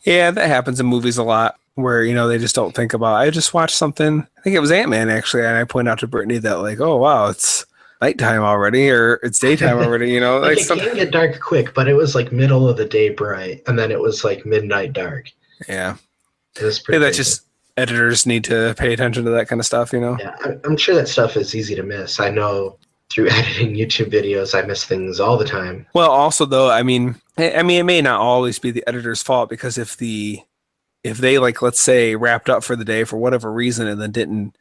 Yeah, that happens in movies a lot where, they just don't think about, I just watched something, I think it was Antman actually, and I point out to Brittany that like, oh wow, it's nighttime already, or it's daytime already, like it can get dark quick, but it was like middle of the day bright, and then it was like midnight dark. Yeah. It was pretty that's just editors need to pay attention to that kind of stuff, Yeah, I'm sure that stuff is easy to miss. I know through editing YouTube videos, I miss things all the time. Well, also though, I mean, it may not always be the editor's fault, because if they like, let's say, wrapped up for the day for whatever reason and then didn't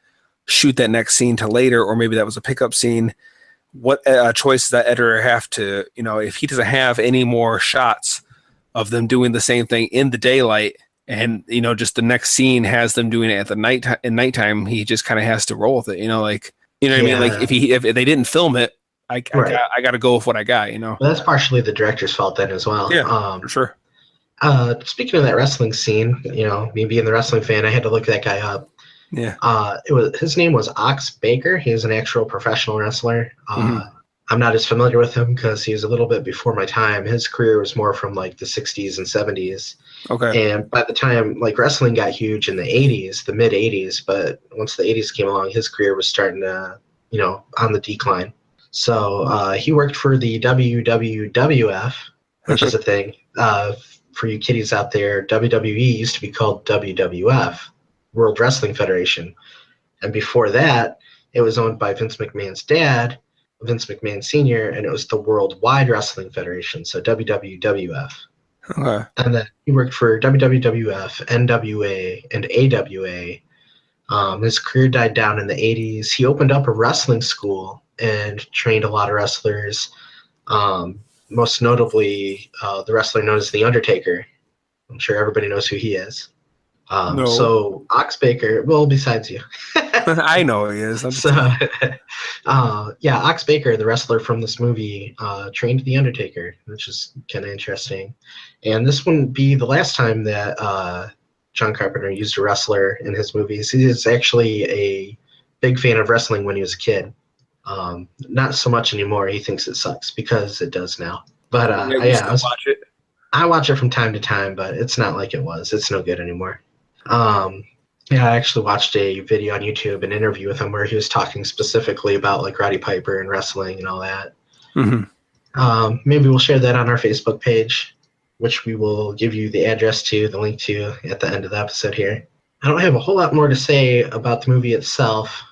shoot that next scene to later, or maybe that was a pickup scene, what choice does that editor have to, if he doesn't have any more shots of them doing the same thing in the daylight, and just the next scene has them doing it at the nighttime, he just kind of has to roll with it, like, what I mean? Like if they didn't film it, I got to go with what I got, Well, that's partially the director's fault then as well. Yeah, for sure. Speaking of that wrestling scene, me being the wrestling fan, I had to look that guy up. Yeah. His name was Ox Baker. He was an actual professional wrestler. I'm not as familiar with him because he was a little bit before my time. His career was more from like the 60s and 70s. Okay. And by the time like wrestling got huge in the 80s, the mid 80s, but once the 80s came along, his career was starting to, on the decline. So he worked for the WWF, which is a thing. For you kiddies out there, WWE used to be called WWF, World Wrestling Federation. And before that, it was owned by Vince McMahon's dad, Vince McMahon Sr., and it was the Worldwide Wrestling Federation, so WWF. Okay. And then he worked for WWF, NWA, and AWA. His career died down in the 80s. He opened up a wrestling school and trained a lot of wrestlers, most notably the wrestler known as The Undertaker. I'm sure everybody knows who he is. No. So Ox Baker, well, besides you. I know he is. Ox Baker, the wrestler from this movie, trained The Undertaker, which is kind of interesting. And this wouldn't be the last time that John Carpenter used a wrestler in his movies. He is actually a big fan of wrestling when he was a kid. Not so much anymore. He thinks it sucks because it does now. But watch it. I watch it from time to time, but it's not like it was. It's no good anymore. I actually watched a video on YouTube, an interview with him where he was talking specifically about like Roddy Piper and wrestling and all that. Mm-hmm. Maybe we'll share that on our Facebook page, which we will give you the address to, the link to at the end of the episode here. I don't have a whole lot more to say about the movie itself.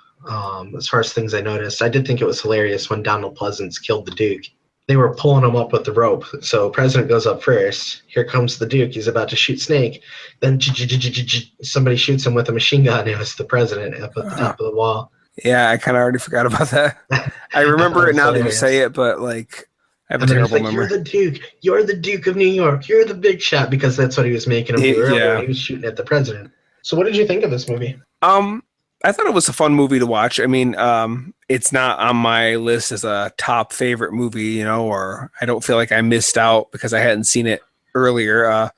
As far as things I noticed, I did think it was hilarious when Donald Pleasance killed the Duke. They were pulling him up with the rope. So President goes up first. Here comes the Duke. He's about to shoot Snake. Then somebody shoots him with a machine gun. It was the President up at the top of the wall. Yeah, I kind of already forgot about that. I remember it now that you say it, but like I have a terrible memory. You're the Duke. You're the Duke of New York. You're the big shot, because that's what he was making him do earlier. He was shooting at the President. So what did you think of this movie? I thought it was a fun movie to watch. I mean, it's not on my list as a top favorite movie, or I don't feel like I missed out because I hadn't seen it earlier.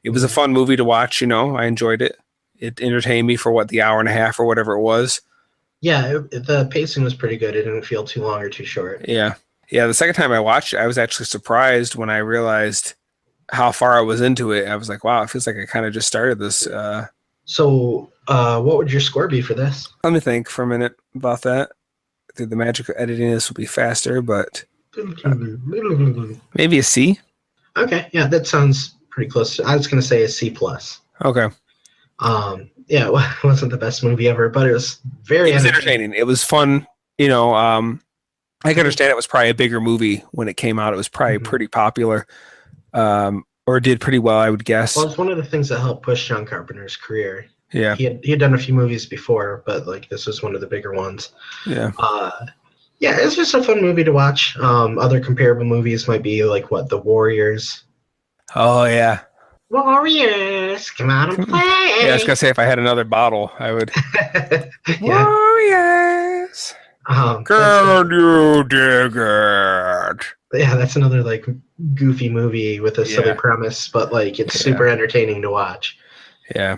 It was a fun movie to watch. I enjoyed it. It entertained me for the hour and a half or whatever it was. Yeah, the pacing was pretty good. It didn't feel too long or too short. Yeah. The second time I watched it, I was actually surprised when I realized how far I was into it. I was like, wow, it feels like I kind of just started this. So what would your score be for this? Let me think for a minute about that. through the magic of editing, this will be faster, but maybe a C. Okay, yeah, that sounds pretty close. I was going to say a C plus. Okay. Yeah, it wasn't the best movie ever, but it was very entertaining. It was fun. You know, I can understand it was probably a bigger movie when it came out. It was probably pretty popular, or did pretty well, I would guess. Well, it's one of the things that helped push John Carpenter's career. Yeah, he had done a few movies before, but like this was one of the bigger ones. Yeah. Yeah, it's just a fun movie to watch. Other comparable movies might be like The Warriors. Oh yeah. Warriors, come out and play. Yeah, I was gonna say if I had another bottle, I would. Yeah. Warriors. Can you dig it? Yeah, that's another like goofy movie with a silly premise, but like it's super entertaining to watch. Yeah.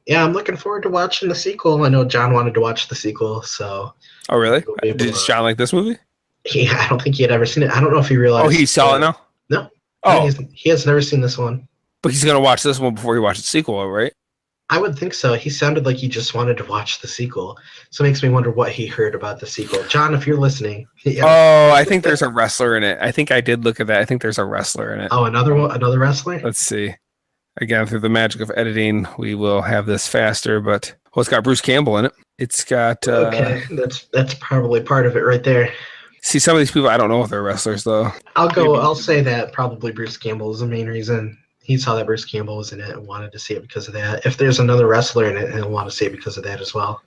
Yeah, I'm looking forward to watching the sequel. I know John wanted to watch the sequel, so. Oh really? Did John like this movie? Yeah, I don't think he had ever seen it. I don't know if he realized. Oh, he saw it now? No. Oh, he has never seen this one. But he's gonna watch this one before he watches the sequel, right? I would think so. He sounded like he just wanted to watch the sequel, so it makes me wonder what he heard about the sequel. John, if you're listening. Yeah. Oh, I think there's a wrestler in it. I think I did look at that. I think there's a wrestler in it. Oh, another wrestler. Let's see. Again, through the magic of editing, we will have this faster. But it's got Bruce Campbell in it. It's got. Okay, that's probably part of it right there. See, some of these people, I don't know if they're wrestlers though. I'll say that probably Bruce Campbell is the main reason. He saw that Bruce Campbell was in it and wanted to see it because of that. If there's another wrestler in it, he'll want to see it because of that as well.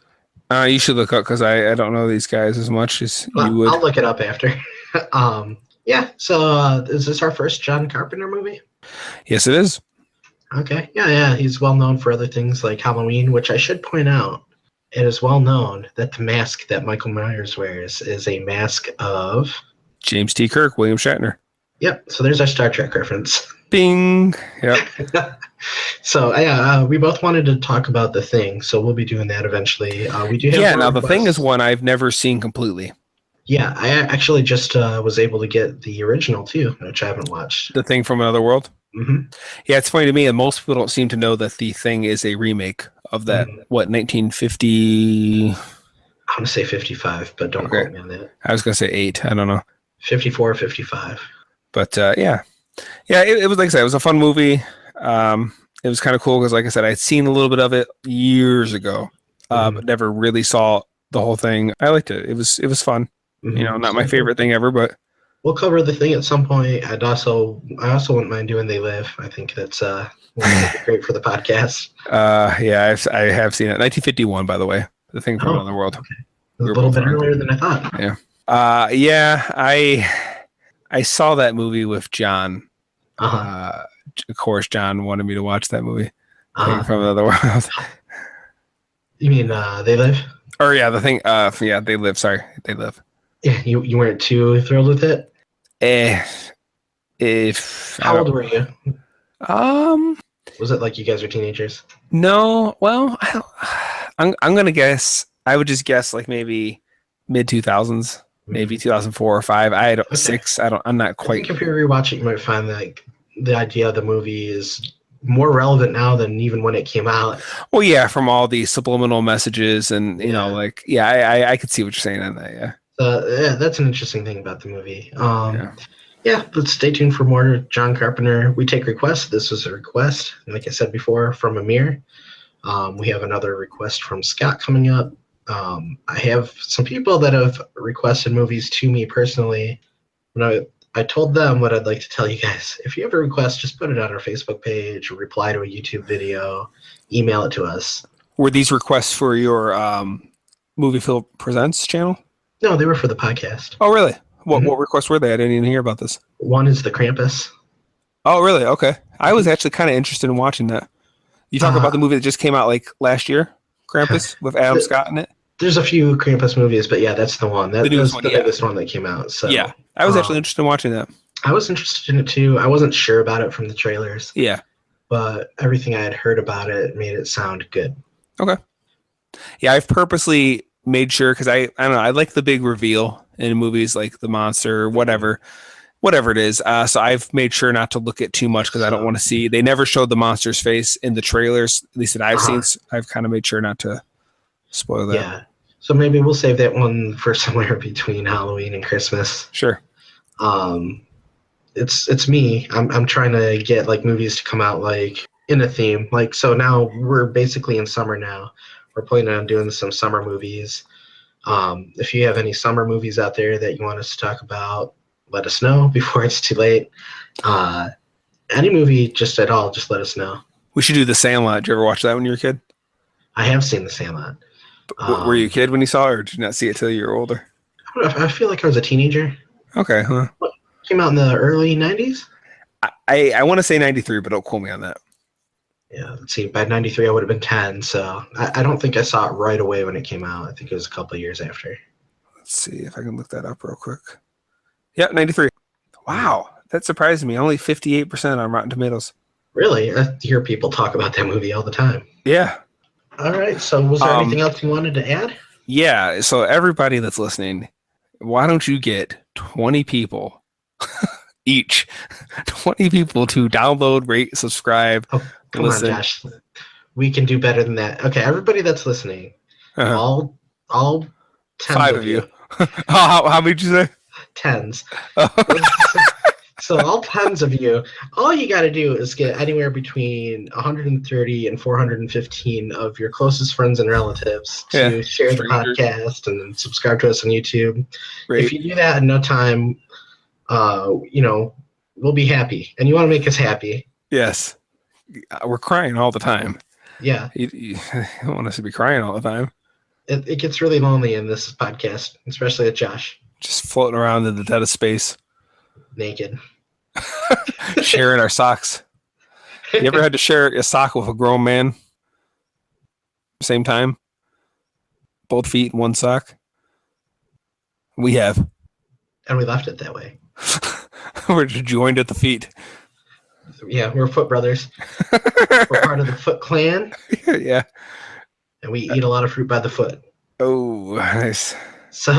You should look up because I don't know these guys as much as you would. I'll look it up after. Yeah. So is this our first John Carpenter movie? Yes, it is. Okay. Yeah. He's well known for other things like Halloween, which I should point out. It is well known that the mask that Michael Myers wears is a mask of James T. Kirk, William Shatner. Yep. So there's our Star Trek reference. Bing. Yep. So yeah, we both wanted to talk about The Thing, so we'll be doing that eventually. We do have now The Thing is one I've never seen completely. Yeah, I actually just was able to get the original too, which I haven't watched. The Thing from Another World. Mm-hmm. Yeah, it's funny to me, and most people don't seem to know that The Thing is a remake of that. 1950? I'm gonna say 55, but don't quote me on that. I was gonna say 8. I don't know. 54, 55. But yeah, it was like I said, it was a fun movie. It was kind of cool because, like I said, I'd seen a little bit of it years ago, but never really saw the whole thing. I liked it. It was fun. You know, not my favorite thing ever, but we'll cover The Thing at some point. I also wouldn't mind doing They Live. I think that's great for the podcast. Yeah, I have seen it. 1951, by the way. The Thing from Another World. Okay. A little bit earlier than I thought. Yeah. Yeah, I saw that movie with John. Of course, John wanted me to watch that movie. Thing from Another World. You mean They Live? Or yeah, The Thing. Yeah, They Live. Sorry, They Live. Yeah, you weren't too thrilled with it. How old were you? Was it like you guys were teenagers? No. Well, I'm gonna guess. I would just guess like maybe mid 2000s, maybe 2004 or 5. I don't 6. I'm not quite. I think if you rewatch it, you might find that like the idea of the movie is more relevant now than even when it came out. Well, yeah, from all the subliminal messages and you know, like I could see what you're saying on that. Yeah. Yeah, that's an interesting thing about the movie. Yeah, but stay tuned for more John Carpenter. We take requests. This was a request, like I said before, from Ameer. We have another request from Scott coming up. I have some people that have requested movies to me personally. When I told them what I'd like to tell you guys. If you have a request, just put it on our Facebook page, reply to a YouTube video, email it to us. Were these requests for your Movie Phil Presents channel? No, they were for the podcast. Oh, really? What requests were they? I didn't even hear about this. One is the Krampus. Oh, really? Okay. I was actually kind of interested in watching that. You talk about the movie that just came out like last year, Krampus, with Adam Scott in it? There's a few Krampus movies, but yeah, that's the one. That's the biggest one that came out. So yeah, I was actually interested in watching that. I was interested in it too. I wasn't sure about it from the trailers. Yeah. But everything I had heard about it made it sound good. Okay. Yeah, I've purposely made sure because I don't know, I like the big reveal in movies like the monster or whatever it is. So I've made sure not to look at too much because I don't want to see. They never showed the monster's face in the trailers, at least that I've seen. So I've kind of made sure not to spoil that. Yeah. So maybe we'll save that one for somewhere between Halloween and Christmas. Sure. It's me. I'm trying to get like movies to come out like in a theme. Like so now we're basically in summer now. We're planning on doing some summer movies. If you have any summer movies out there that you want us to talk about, let us know before it's too late. Any movie just at all, just let us know. We should do The Sandlot. Did you ever watch that when you were a kid? I have seen The Sandlot. Were you a kid when you saw it, or did you not see it till you were older? I feel like I was a teenager. Okay, huh? Came out in the early 90s? I want to say 93, but don't quote me on that. Yeah, let's see. By 93, I would have been 10, so I don't think I saw it right away when it came out. I think it was a couple of years after. Let's see if I can look that up real quick. Yeah, 93. Wow, that surprised me. Only 58% on Rotten Tomatoes. Really? I hear people talk about that movie all the time. Yeah. All right, so was there anything else you wanted to add? Yeah, so everybody that's listening, why don't you get 20 people each, 20 people to download, rate, subscribe, listen. On, Josh. We can do better than that. Okay, everybody that's listening, all 10 5 of you. How many did you say? 10s. So all 10s of you, all you got to do is get anywhere between 130 and 415 of your closest friends and relatives to share the podcast and then subscribe to us on YouTube. Right. If you do that in no time, we'll be happy. And you want to make us happy. Yes. We're crying all the time. Yeah. You don't want us to be crying all the time. It gets really lonely in this podcast, especially with Josh. Just floating around in the dead of space. Naked. Sharing our socks. You ever had to share a sock with a grown man? Same time? Both feet in one sock? We have. And we left it that way. We're joined at the feet. Yeah, we're Foot Brothers. We're part of the Foot Clan. Yeah. And we eat a lot of fruit by the foot. Oh, nice. So,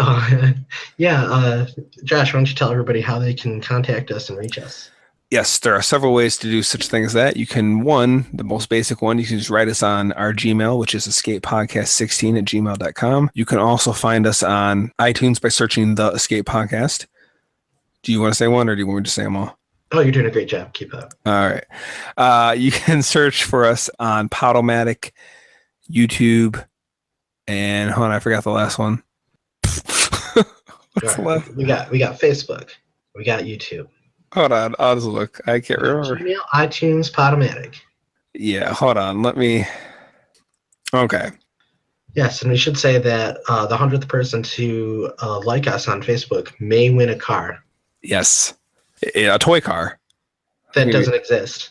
yeah, Josh, why don't you tell everybody how they can contact us and reach us? Yes, there are several ways to do such things as that. You can, the most basic one, you can just write us on our Gmail, which is escapepodcast16@gmail.com. You can also find us on iTunes by searching The Escape Podcast. Do you want to say one, or do you want me to say them all? Oh, you're doing a great job. Keep up. All right. You can search for us on Podomatic, YouTube, and hold on, I forgot the last one. Right. We got Facebook. We got YouTube. Hold on, I'll just look. I can't remember. Gmail, iTunes, Podomatic. Yeah, hold on. Let me. Okay. Yes, and we should say that the 100th person to like us on Facebook may win a car. Yes, a toy car. That doesn't exist.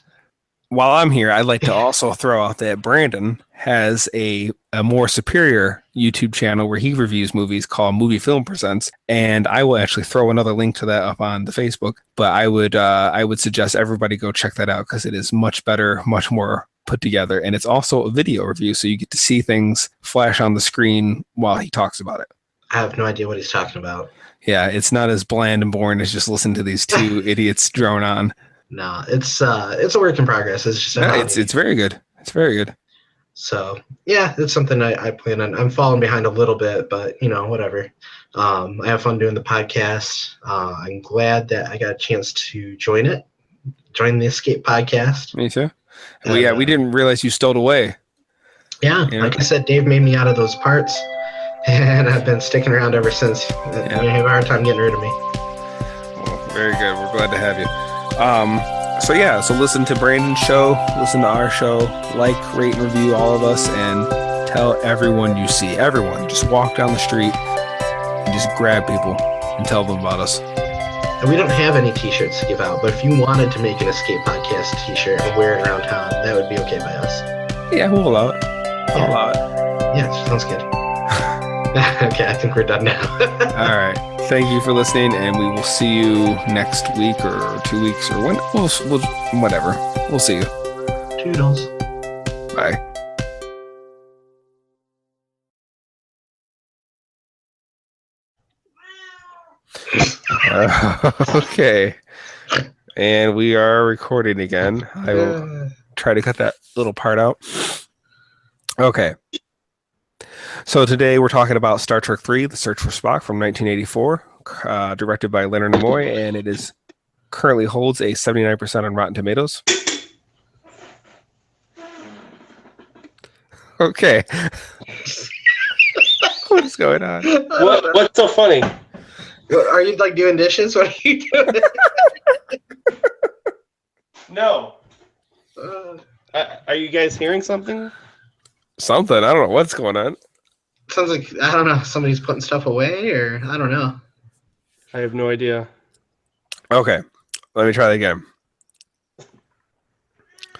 While I'm here, I'd like to also throw out that Brandon has a more superior YouTube channel where he reviews movies called Movie Film Presents, and I will actually throw another link to that up on the Facebook. But I would suggest everybody go check that out because it is much better, much more put together, and it's also a video review, so you get to see things flash on the screen while he talks about it. I have no idea what he's talking about. Yeah, it's not as bland and boring as just listen to these two idiots drone on. No, it's a work in progress. It's just it's very good. It's very good. So yeah, it's something I plan on. I'm falling behind a little bit, but whatever. I have fun doing the podcast. I'm glad that I got a chance to join the Escape Podcast. Me too. We didn't realize you stowed away. Yeah, like I said, Dave made me out of those parts, and I've been sticking around ever since. You have a hard time getting rid of me. Well, very good. We're glad to have you. So listen to Brandon's show, listen to our show, like, rate, and review all of us, and tell everyone you see. Everyone. Just walk down the street and just grab people and tell them about us. And we don't have any t-shirts to give out, but if you wanted to make an Escape Podcast t-shirt and wear it around town, that would be okay by us. Yeah, we'll allow it. I'll allow it. Yeah, sounds good. Okay, I think we're done now. All right. Thank you for listening, and we will see you next week or 2 weeks or when. We'll whatever. We'll see you. Toodles. Bye. Okay. And we are recording again. I will try to cut that little part out. Okay. So today we're talking about Star Trek 3, The Search for Spock from 1984, directed by Leonard Nimoy, and it is currently holds a 79% on Rotten Tomatoes. Okay. What is going on? What's so funny? Are you like doing dishes? What are you doing? No. Are you guys hearing something? Something. I don't know what's going on. Sounds like, I don't know, somebody's putting stuff away, or I don't know. I have no idea. Okay. Let me try that again.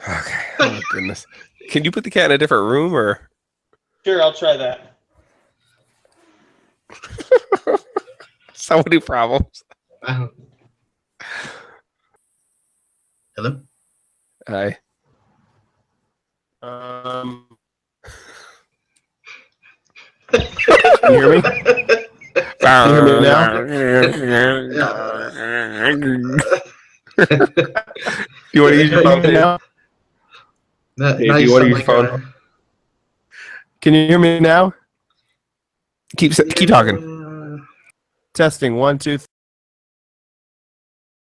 Okay. Oh, goodness. Can you put the cat in a different room, or? Sure, I'll try that. So many problems. Hello? Hi. Can you hear me? Can you hear me now? You want to use your phone now? Now Hey, you do you want to sound use your like phone? Can you hear me now? Keep talking. Testing 1, 2,